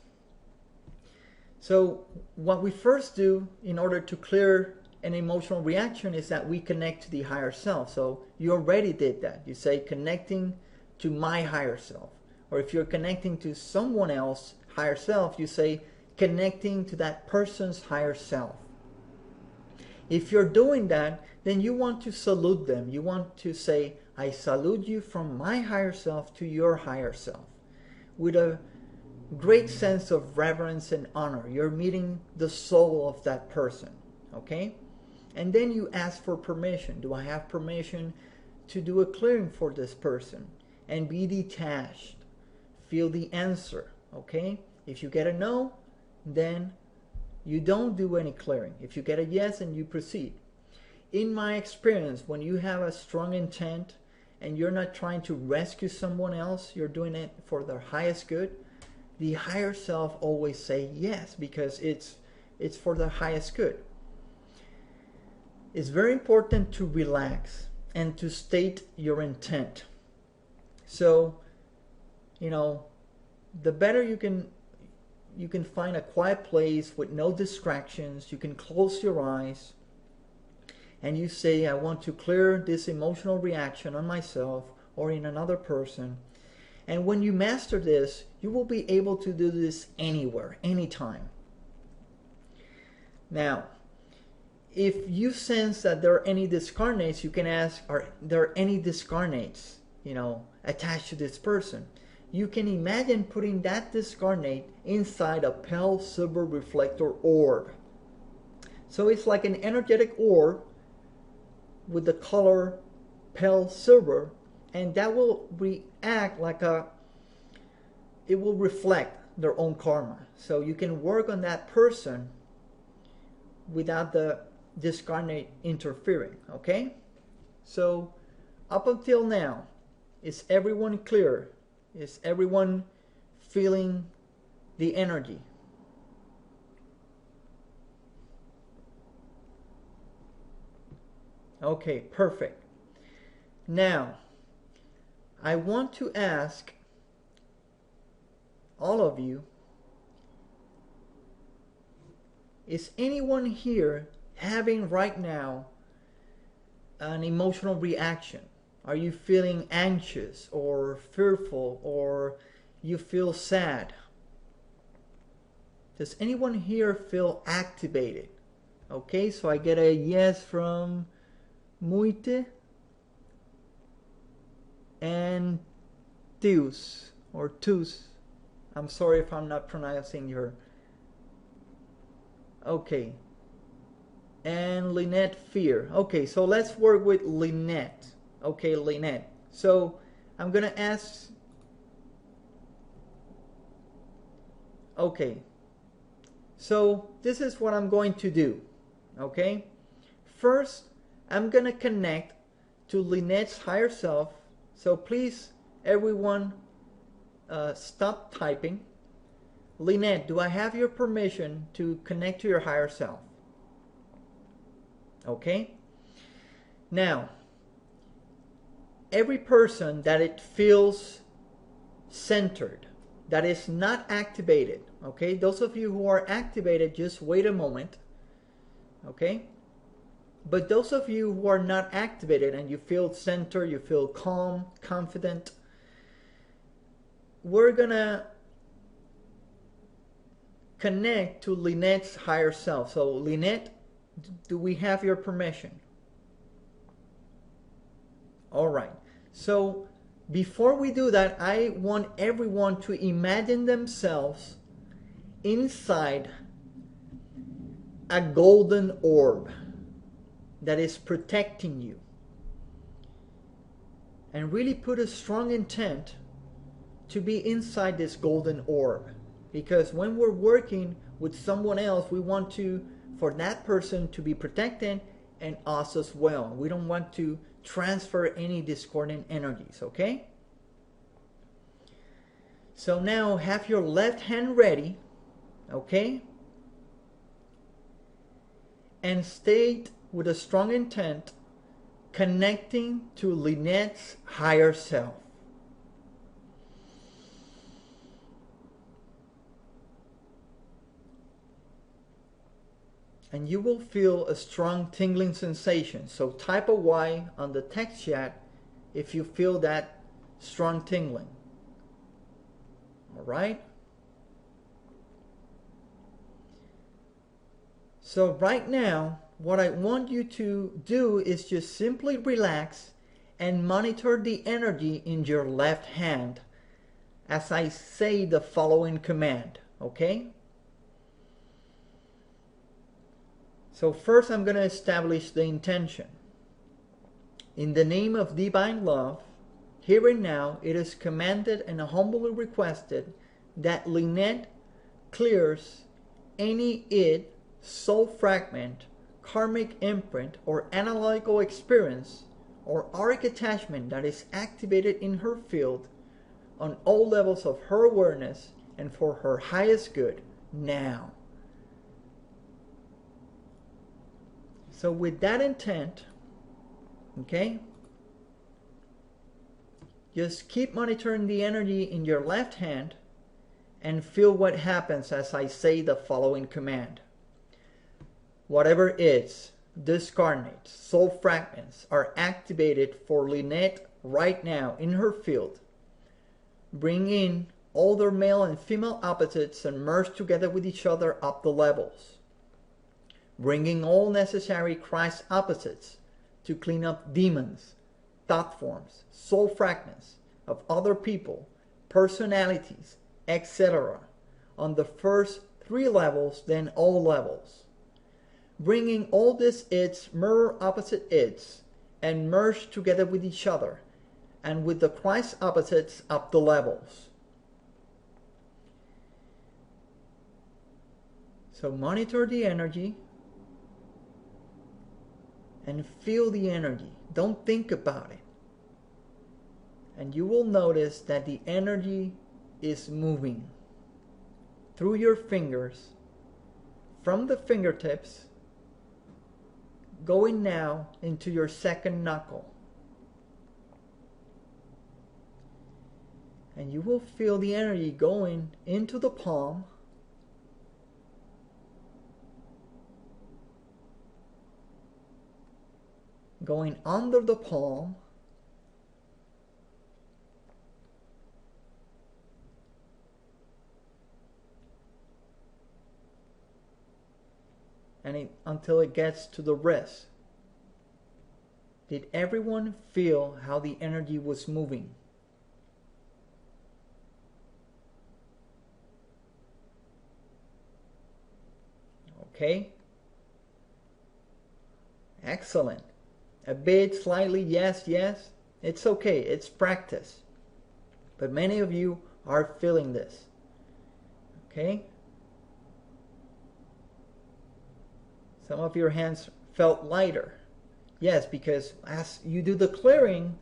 So what we first do in order to clear an emotional reaction is that we connect to the higher self. So you already did that. You say connecting to my higher self. Or if you're connecting to someone else, higher self, you say connecting to that person's higher self. If you're doing that, then you want to salute them. You want to say, I salute you from my higher self to your higher self. With a great sense of reverence and honor. You're meeting the soul of that person. Okay? And then you ask for permission. Do I have permission to do a clearing for this person? And be detached. Feel the answer. Okay? If you get a no, then you don't do any clearing. If you get a yes, and you proceed. In my experience, when you have a strong intent and you're not trying to rescue someone else, you're doing it for their highest good, the higher self always say yes, because it's for the highest good. It's very important to relax and to state your intent. So, the better you can find a quiet place with no distractions. You can close your eyes and you say, I want to clear this emotional reaction on myself or in another person. And when you master this, you will be able to do this anywhere, anytime. Now, if you sense that there are any discarnates, you can ask, are there any discarnates, attached to this person? You can imagine putting that discarnate inside a pale silver reflector orb. So it's like an energetic orb with the color pale silver, and that will react like it will reflect their own karma. So you can work on that person without the discarnate interfering. Okay? So up until now, is everyone clear? Is everyone feeling the energy? Okay, perfect. Now, I want to ask all of you, is anyone here having right now an emotional reaction? Are you feeling anxious or fearful, or you feel sad? Does anyone here feel activated? Okay, so I get a yes from Muite and Teus, or Tus. I'm sorry if I'm not pronouncing your... Okay. And Lynette Fear. Okay, so let's work with Lynette. Okay, Lynette. So I'm going to ask... Okay. So this is what I'm going to do. Okay? First, I'm going to connect to Lynette's higher self. So please, everyone, stop typing. Lynette, do I have your permission to connect to your higher self? Okay? Now, every person that it feels centered, that is not activated, okay? Those of you who are activated, just wait a moment, okay? But those of you who are not activated and you feel centered, you feel calm, confident, we're gonna connect to Lynette's higher self. So Lynette, do we have your permission? All right. So before we do that, I want everyone to imagine themselves inside a golden orb that is protecting you. And really put a strong intent to be inside this golden orb. Because when we're working with someone else, we want for that person to be protected and us as well. We don't want to transfer any discordant energies, okay? So now have your left hand ready, okay? And state with a strong intent, connecting to Lynette's higher self. And you will feel a strong tingling sensation. So type a Y on the text chat if you feel that strong tingling. All right? So right now, what I want you to do is just simply relax and monitor the energy in your left hand as I say the following command, okay? So first I'm going to establish the intention. In the name of divine love, here and now it is commanded and humbly requested that Lynette clears any id, soul fragment, karmic imprint, or analogical experience or auric attachment that is activated in her field on all levels of her awareness and for her highest good now. So with that intent, okay, just keep monitoring the energy in your left hand and feel what happens as I say the following command. Whatever is discarnate, soul fragments are activated for Lynette right now in her field. Bring in all their male and female opposites and merge together with each other up the levels. Bringing all necessary Christ opposites to clean up demons, thought forms, soul fragments of other people, personalities, etc. on the first 3 levels, then all levels. Bringing all these ids, mirror opposite ids, and merge together with each other and with the Christ opposites up the levels. So monitor the energy and feel the energy. Don't think about it. And you will notice that the energy is moving through your fingers, from the fingertips, going now into your second knuckle. And you will feel the energy going into the palm, going under the palm, and until it gets to the wrist. Did everyone feel how the energy was moving? Okay? Excellent. A bit, slightly, yes, yes. It's okay, it's practice. But many of you are feeling this. Okay? Some of your hands felt lighter. Yes, because as you do the clearing,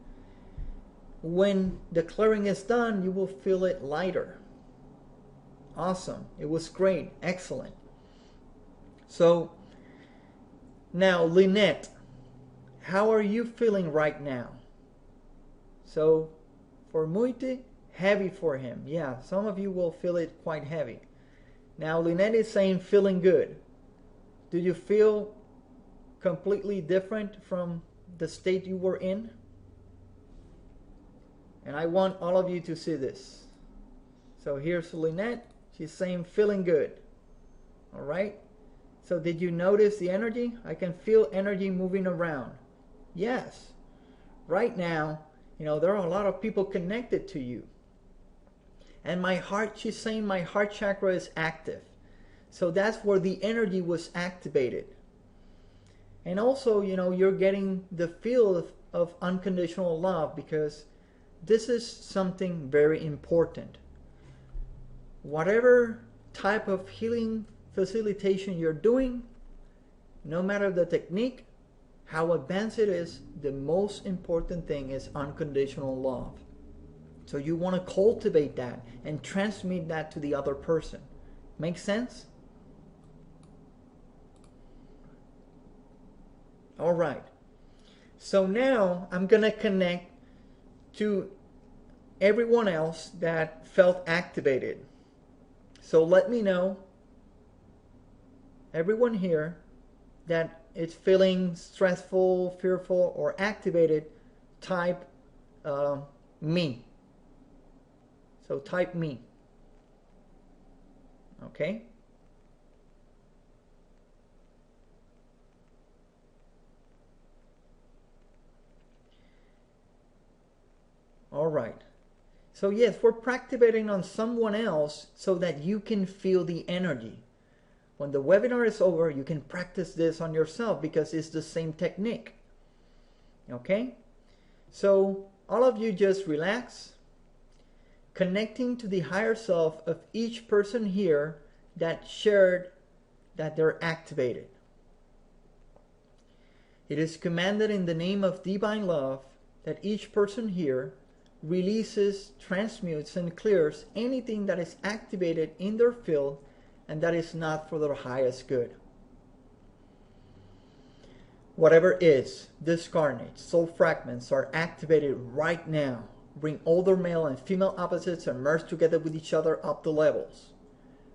when the clearing is done, you will feel it lighter. Awesome. It was great. Excellent. So, now, Lynette, how are you feeling right now? So, for Muite, heavy for him. Yeah, some of you will feel it quite heavy. Now, Lynette is saying feeling good. Do you feel completely different from the state you were in? And I want all of you to see this. So here's Lynette. She's saying feeling good. All right. So did you notice the energy? I can feel energy moving around. Yes. Right now, there are a lot of people connected to you. And my heart, she's saying my heart chakra is active. So that's where the energy was activated. And also, you're getting the feel of unconditional love, because this is something very important. Whatever type of healing facilitation you're doing, no matter the technique, how advanced it is, the most important thing is unconditional love. So you want to cultivate that and transmit that to the other person. Make sense? All right. So now I'm going to connect to everyone else that felt activated. So let me know, everyone here that is feeling stressful, fearful, or activated, type me. So type me. Okay? All right. So yes, we're practicing on someone else so that you can feel the energy. When the webinar is over, you can practice this on yourself because it's the same technique. Okay? So all of you just relax, connecting to the higher self of each person here that shared that they're activated. It is commanded in the name of divine love that each person here releases, transmutes, and clears anything that is activated in their field and that is not for their highest good. Whatever is, discarnates, soul fragments are activated right now. Bring all their male and female opposites and merge together with each other up the levels.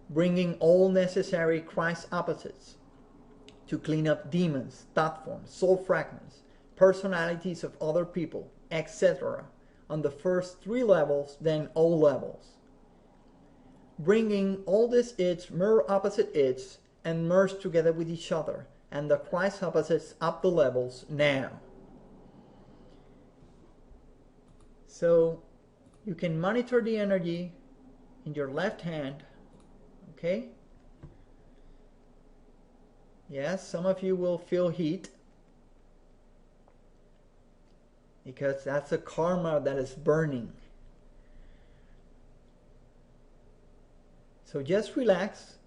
Bringing all necessary Christ opposites to clean up demons, thought forms, soul fragments, personalities of other people, etc. on the first 3 levels, then all levels. Bringing all these its, mirror opposite its, and merge together with each other, and the Christ opposites up the levels now. So you can monitor the energy in your left hand, okay? Yes, some of you will feel heat, because that's a karma that is burning. So just relax.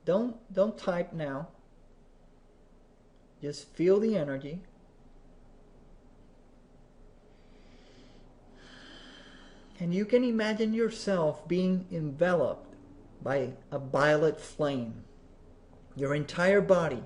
Don't type now. Just feel the energy. And you can imagine yourself being enveloped by a violet flame. Your entire body.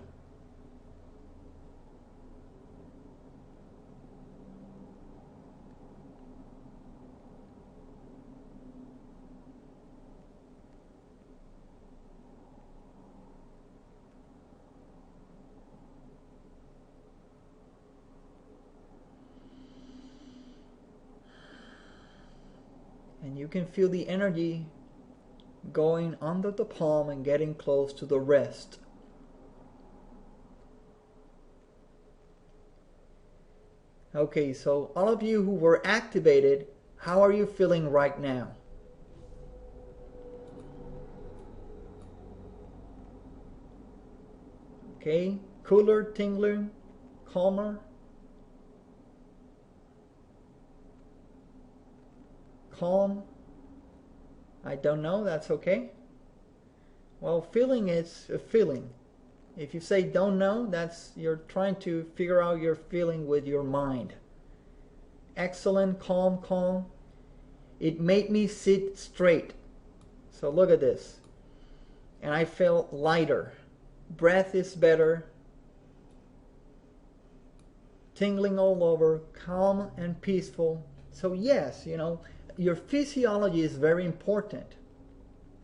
And you can feel the energy going under the palm and getting close to the wrist. Okay, so all of you who were activated, how are you feeling right now? Okay, cooler, tingling, calmer? Calm? I don't know, that's okay. Well, feeling is a feeling. If you say don't know, that's you're trying to figure out your feeling with your mind. Excellent, calm, calm. It made me sit straight. So look at this. And I felt lighter. Breath is better. Tingling all over, calm and peaceful. So yes, your physiology is very important.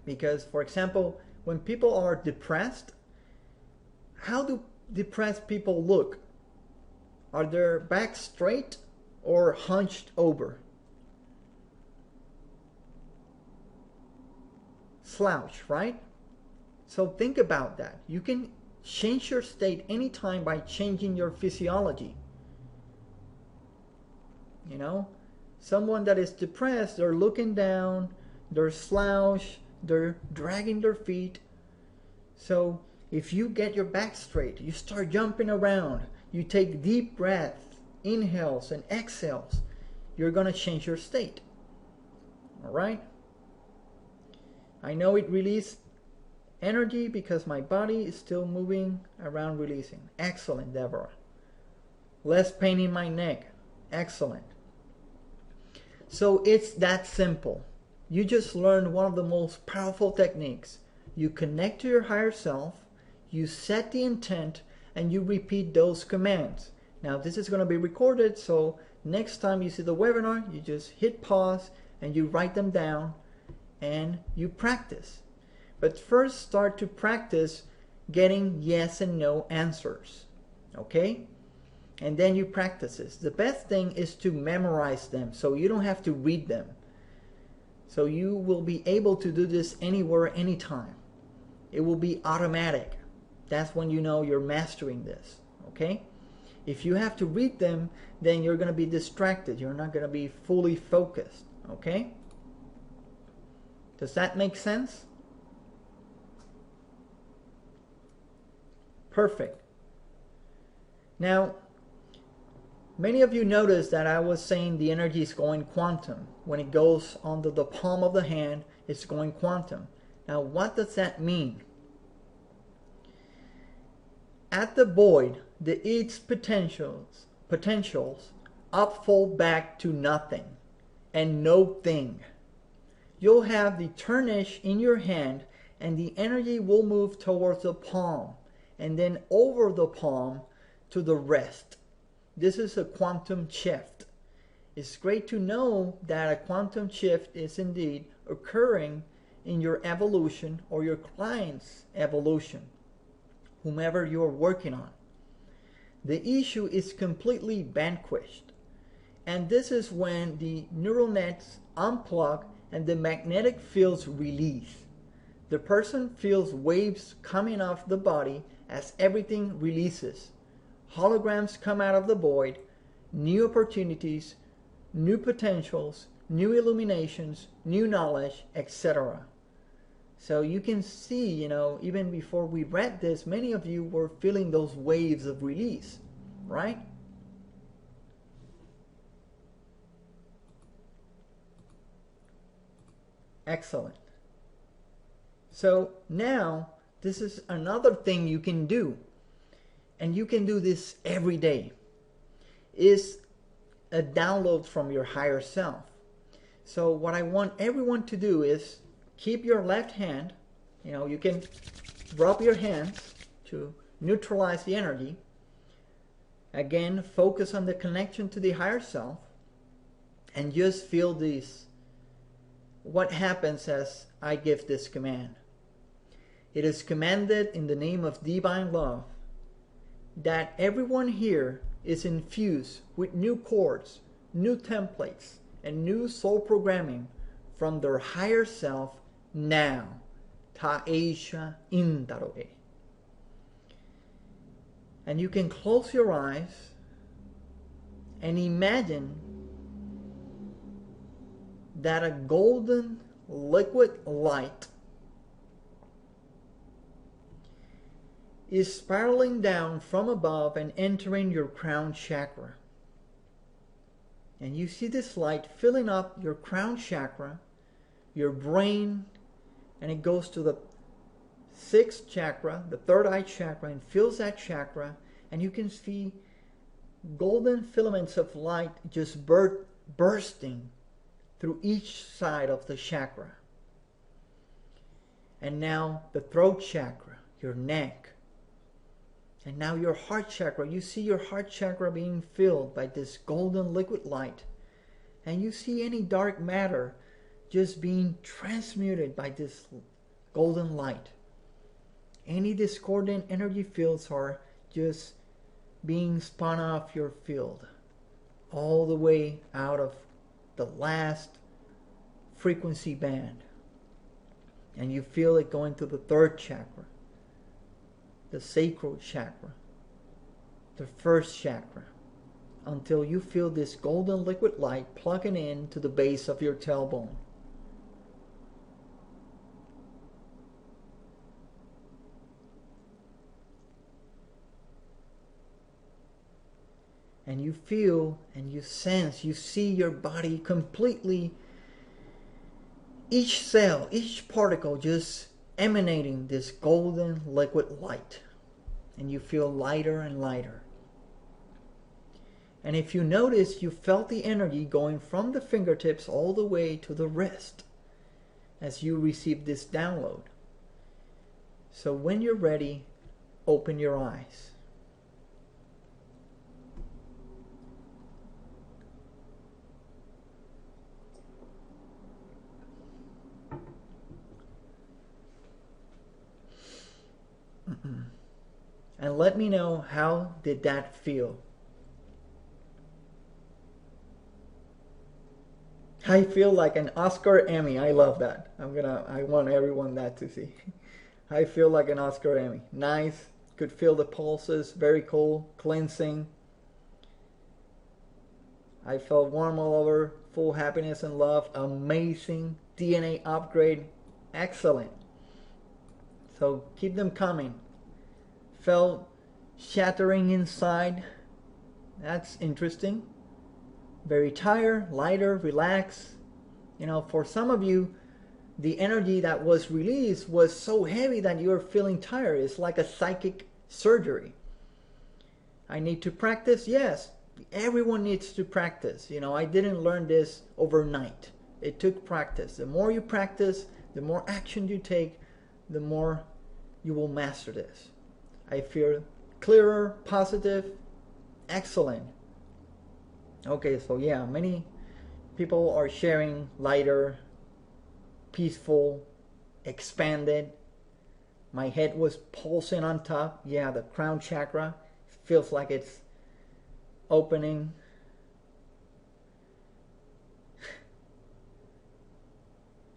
Because, for example, when people are depressed, how do depressed people look? Are their backs straight or hunched over? Slouch, right? So think about that. You can change your state anytime by changing your physiology. You know, someone that is depressed, they're looking down, they're slouched, they're dragging their feet. So if you get your back straight, you start jumping around, you take deep breaths, inhales and exhales, you're going to change your state. All right? I know it released energy because my body is still moving around releasing. Excellent, Deborah. Less pain in my neck. Excellent. So it's that simple. You just learned one of the most powerful techniques. You connect to your higher self, you set the intent, and you repeat those commands. Now this is going to be recorded, so next time you see the webinar, you just hit pause and you write them down and you practice. But first start to practice getting yes and no answers. Okay? And then you practice this. The best thing is to memorize them so you don't have to read them. So you will be able to do this anywhere, anytime. It will be automatic. That's when you know you're mastering this. Okay? If you have to read them, then you're going to be distracted. You're not going to be fully focused. Okay? Does that make sense? Perfect. Now, many of you noticed that I was saying the energy is going quantum. When it goes under the palm of the hand, it's going quantum. Now, what does that mean? At the void, its potentials upfold back to nothing and no thing. You'll have the turnish in your hand and the energy will move towards the palm and then over the palm to the rest. This is a quantum shift. It's great to know that a quantum shift is indeed occurring in your evolution or your client's evolution, whomever you're working on. The issue is completely vanquished. And this is when the neural nets unplug and the magnetic fields release. The person feels waves coming off the body as everything releases. Holograms come out of the void, new opportunities, new potentials, new illuminations, new knowledge, etc. So you can see, you know, even before we read this, many of you were feeling those waves of release, right? Excellent. So now, this is another thing you can do, and you can do this every day, is a download from your higher self. So what I want everyone to do is keep your left hand, you know, you can rub your hands to neutralize the energy. Again, focus on the connection to the higher self and just feel this. What happens as I give this command? It is commanded in the name of divine love that everyone here is infused with new chords, new templates, and new soul programming from their higher self now. Ta'esha Indaroe. And you can close your eyes and imagine that a golden liquid light is spiraling down from above and entering your crown chakra. And you see this light filling up your crown chakra, your brain, and it goes to the sixth chakra, the third eye chakra, and fills that chakra. And you can see golden filaments of light just bursting through each side of the chakra. And now the throat chakra, your neck, and now your heart chakra. You see your heart chakra being filled by this golden liquid light. And you see any dark matter just being transmuted by this golden light. Any discordant energy fields are just being spun off your field, all the way out of the last frequency band. And you feel it going to the third chakra, the sacral chakra, the first chakra, until you feel this golden liquid light plugging in to the base of your tailbone. And you feel and you sense, you see your body completely, each cell, each particle just emanating this golden liquid light. And you feel lighter and lighter. And if you notice, you felt the energy going from the fingertips all the way to the wrist as you receive this download. So when you're ready, open your eyes. And let me know, how did that feel? I feel like an Oscar Emmy. I love that. I want everyone that to see. I feel like an Oscar Emmy. Nice. Could feel the pulses. Very cool. Cleansing. I felt warm all over. Full happiness and love. Amazing. DNA upgrade. Excellent. So keep them coming. Felt shattering inside. That's interesting. Very tired, lighter, relaxed. You know, for some of you, the energy that was released was so heavy that you're feeling tired. It's like a psychic surgery. I need to practice? Yes, everyone needs to practice. You know, I didn't learn this overnight. It took practice. The more you practice, the more action you take, the more you will master this. I feel clearer, positive, excellent. Okay, so yeah, many people are sharing lighter, peaceful, expanded. My head was pulsing on top. Yeah, the crown chakra feels like it's opening.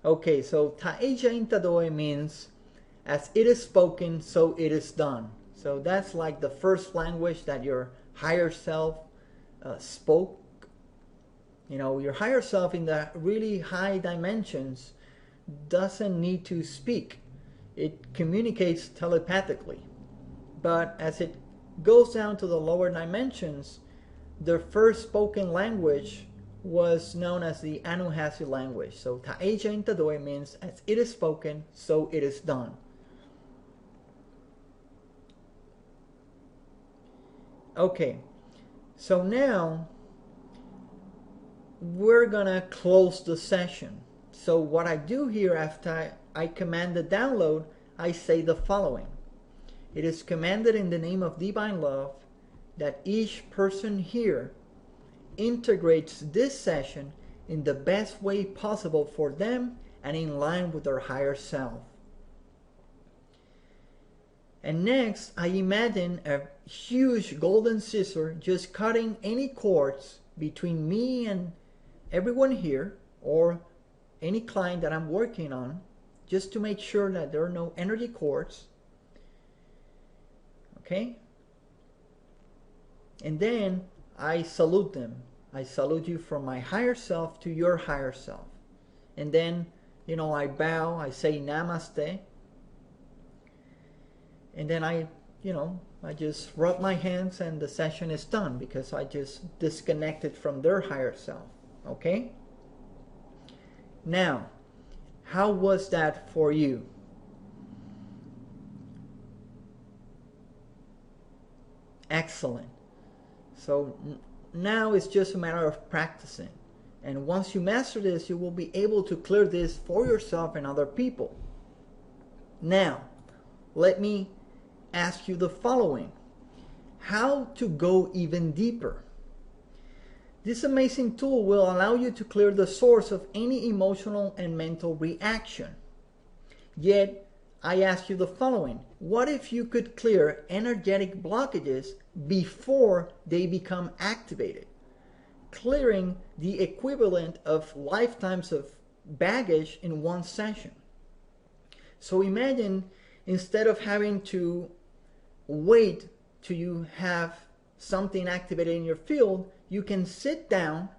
Okay, so Ta'eja Intadoe means as it is spoken, so it is done. So that's like the first language that your higher self spoke. You know, your higher self in the really high dimensions doesn't need to speak. It communicates telepathically. But as it goes down to the lower dimensions, the first spoken language was known as the Anunnaki language. So Ta'eja Intadoe means as it is spoken, so it is done. Okay, so now we're gonna close the session. So what I do here after I command the download, I say the following. It is commanded in the name of divine love that each person here integrates this session in the best way possible for them and in line with their higher self. And next, I imagine a huge golden scissor just cutting any cords between me and everyone here, or any client that I'm working on, just to make sure that there are no energy cords. Okay? And then I salute them. I salute you from my higher self to your higher self. And then, you know, I bow, I say namaste. And then I just rub my hands and the session is done because I just disconnected from their higher self. Okay? Now, how was that for you? Excellent. So now it's just a matter of practicing. And once you master this, you will be able to clear this for yourself and other people. Now, let me ask you the following. How to go even deeper? This amazing tool will allow you to clear the source of any emotional and mental reaction. Yet, I ask you the following. What if you could clear energetic blockages before they become activated? Clearing the equivalent of lifetimes of baggage in one session. So imagine, instead of having to wait till you have something activated in your field, you can sit down,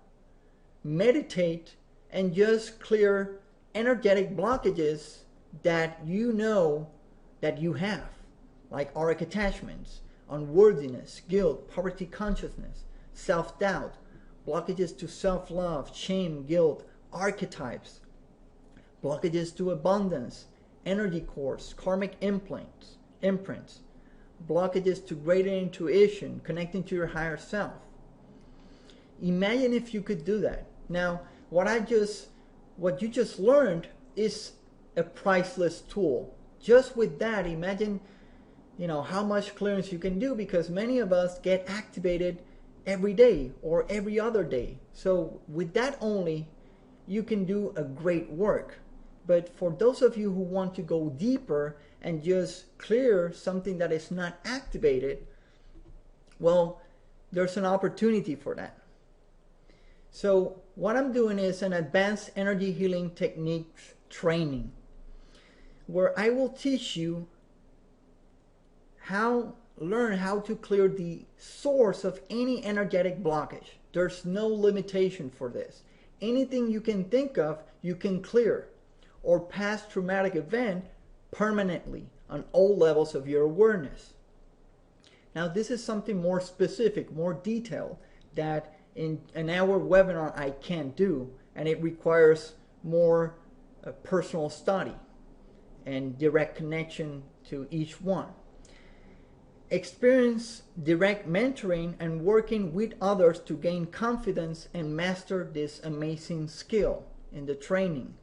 meditate, and just clear energetic blockages that you know that you have, like auric attachments, unworthiness, guilt, poverty consciousness, self-doubt, blockages to self-love, shame, guilt, archetypes, blockages to abundance, energy cores, karmic imprints, blockages to greater intuition, connecting to your higher self. Imagine if you could do that. Now, what you just learned is a priceless tool. Just with that, imagine, how much clearance you can do, because many of us get activated every day or every other day. So with that only, you can do a great work. But for those of you who want to go deeper and just clear something that is not activated, well, there's an opportunity for that. So what I'm doing is an advanced energy healing techniques training, where I will teach you learn how to clear the source of any energetic blockage. There's no limitation for this. Anything you can think of, you can clear, or past traumatic event permanently on all levels of your awareness. Now, this is something more specific, more detailed, that in an hour webinar I can't do, and it requires more personal study and direct connection to each one. Experience direct mentoring and working with others to gain confidence and master this amazing skill in the training.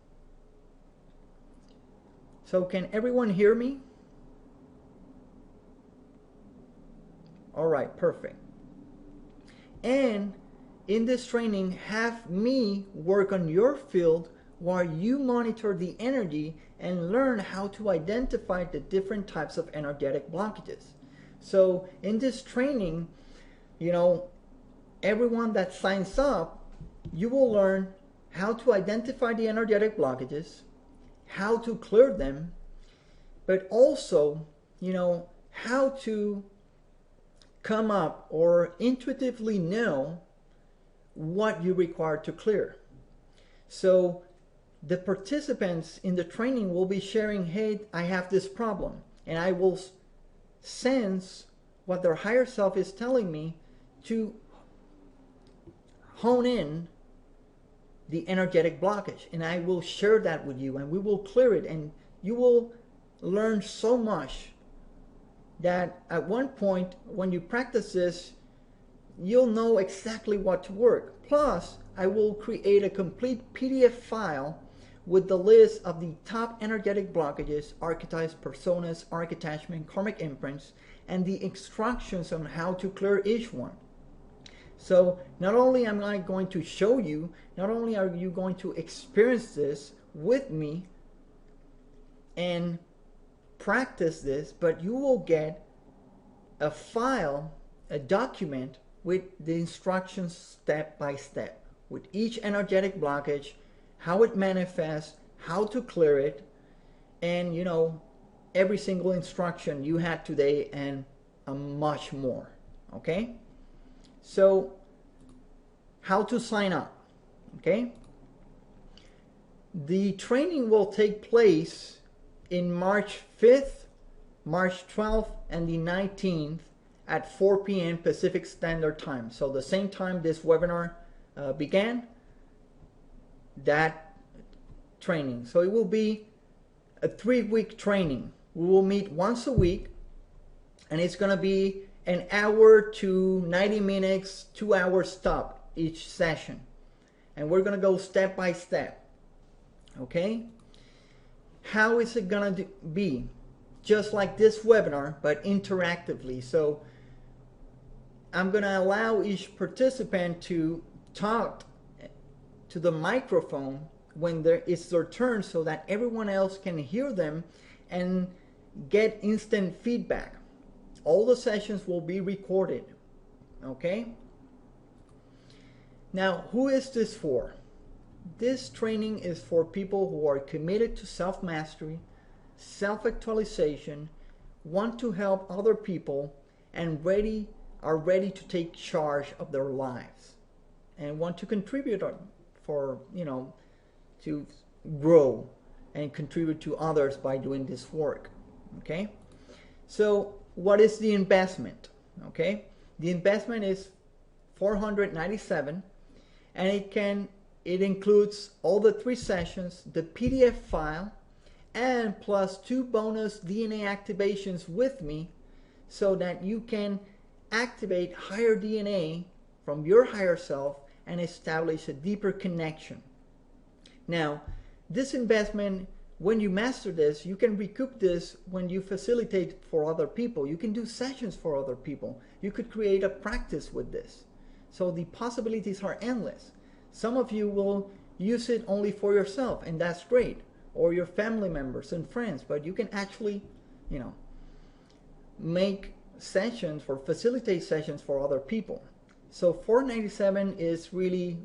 So can everyone hear me? All right, perfect. And in this training, have me work on your field while you monitor the energy and learn how to identify the different types of energetic blockages. So in this training, everyone that signs up, you will learn how to identify the energetic blockages, how to clear them, but also, how to come up or intuitively know what you require to clear. So the participants in the training will be sharing, hey, I have this problem, and I will sense what their higher self is telling me to hone in the energetic blockage, and I will share that with you, and we will clear it, and you will learn so much that at one point when you practice this, you'll know exactly what to work. Plus, I will create a complete PDF file with the list of the top energetic blockages, archetypes, personas, arc attachment, karmic imprints, and the instructions on how to clear each one. So not only am I going to show you, not only are you going to experience this with me and practice this, but you will get a file, a document with the instructions step by step, with each energetic blockage, how it manifests, how to clear it, and every single instruction you had today and much more. Okay? So how to sign up? Okay? The training will take place in March 5th, March 12th, and the 19th at 4 p.m. Pacific Standard Time. So the same time this webinar began, that training. So it will be a 3-week training. We will meet once a week, and it's going to be an hour to 90 minutes, 2 hours stop each session. And we're going to go step by step. Okay? How is it going to be? Just like this webinar, but interactively. So I'm going to allow each participant to talk to the microphone when it's their turn, so that everyone else can hear them and get instant feedback. All the sessions will be recorded. Okay? Now, who is this for? This training is for people who are committed to self-mastery, self-actualization, want to help other people, and are ready to take charge of their lives, and want to contribute for, to grow and contribute to others by doing this work. Okay? So what is the investment? Okay? The investment is $497, and it includes all the 3 sessions, the PDF file, and plus 2 bonus DNA activations with me, so that you can activate higher DNA from your higher self and establish a deeper connection. Now, this investment, when you master this, you can recoup this when you facilitate for other people. You can do sessions for other people. You could create a practice with this. So the possibilities are endless. Some of you will use it only for yourself, and that's great, or your family members and friends, but you can actually, make sessions or facilitate sessions for other people. So $497 is really,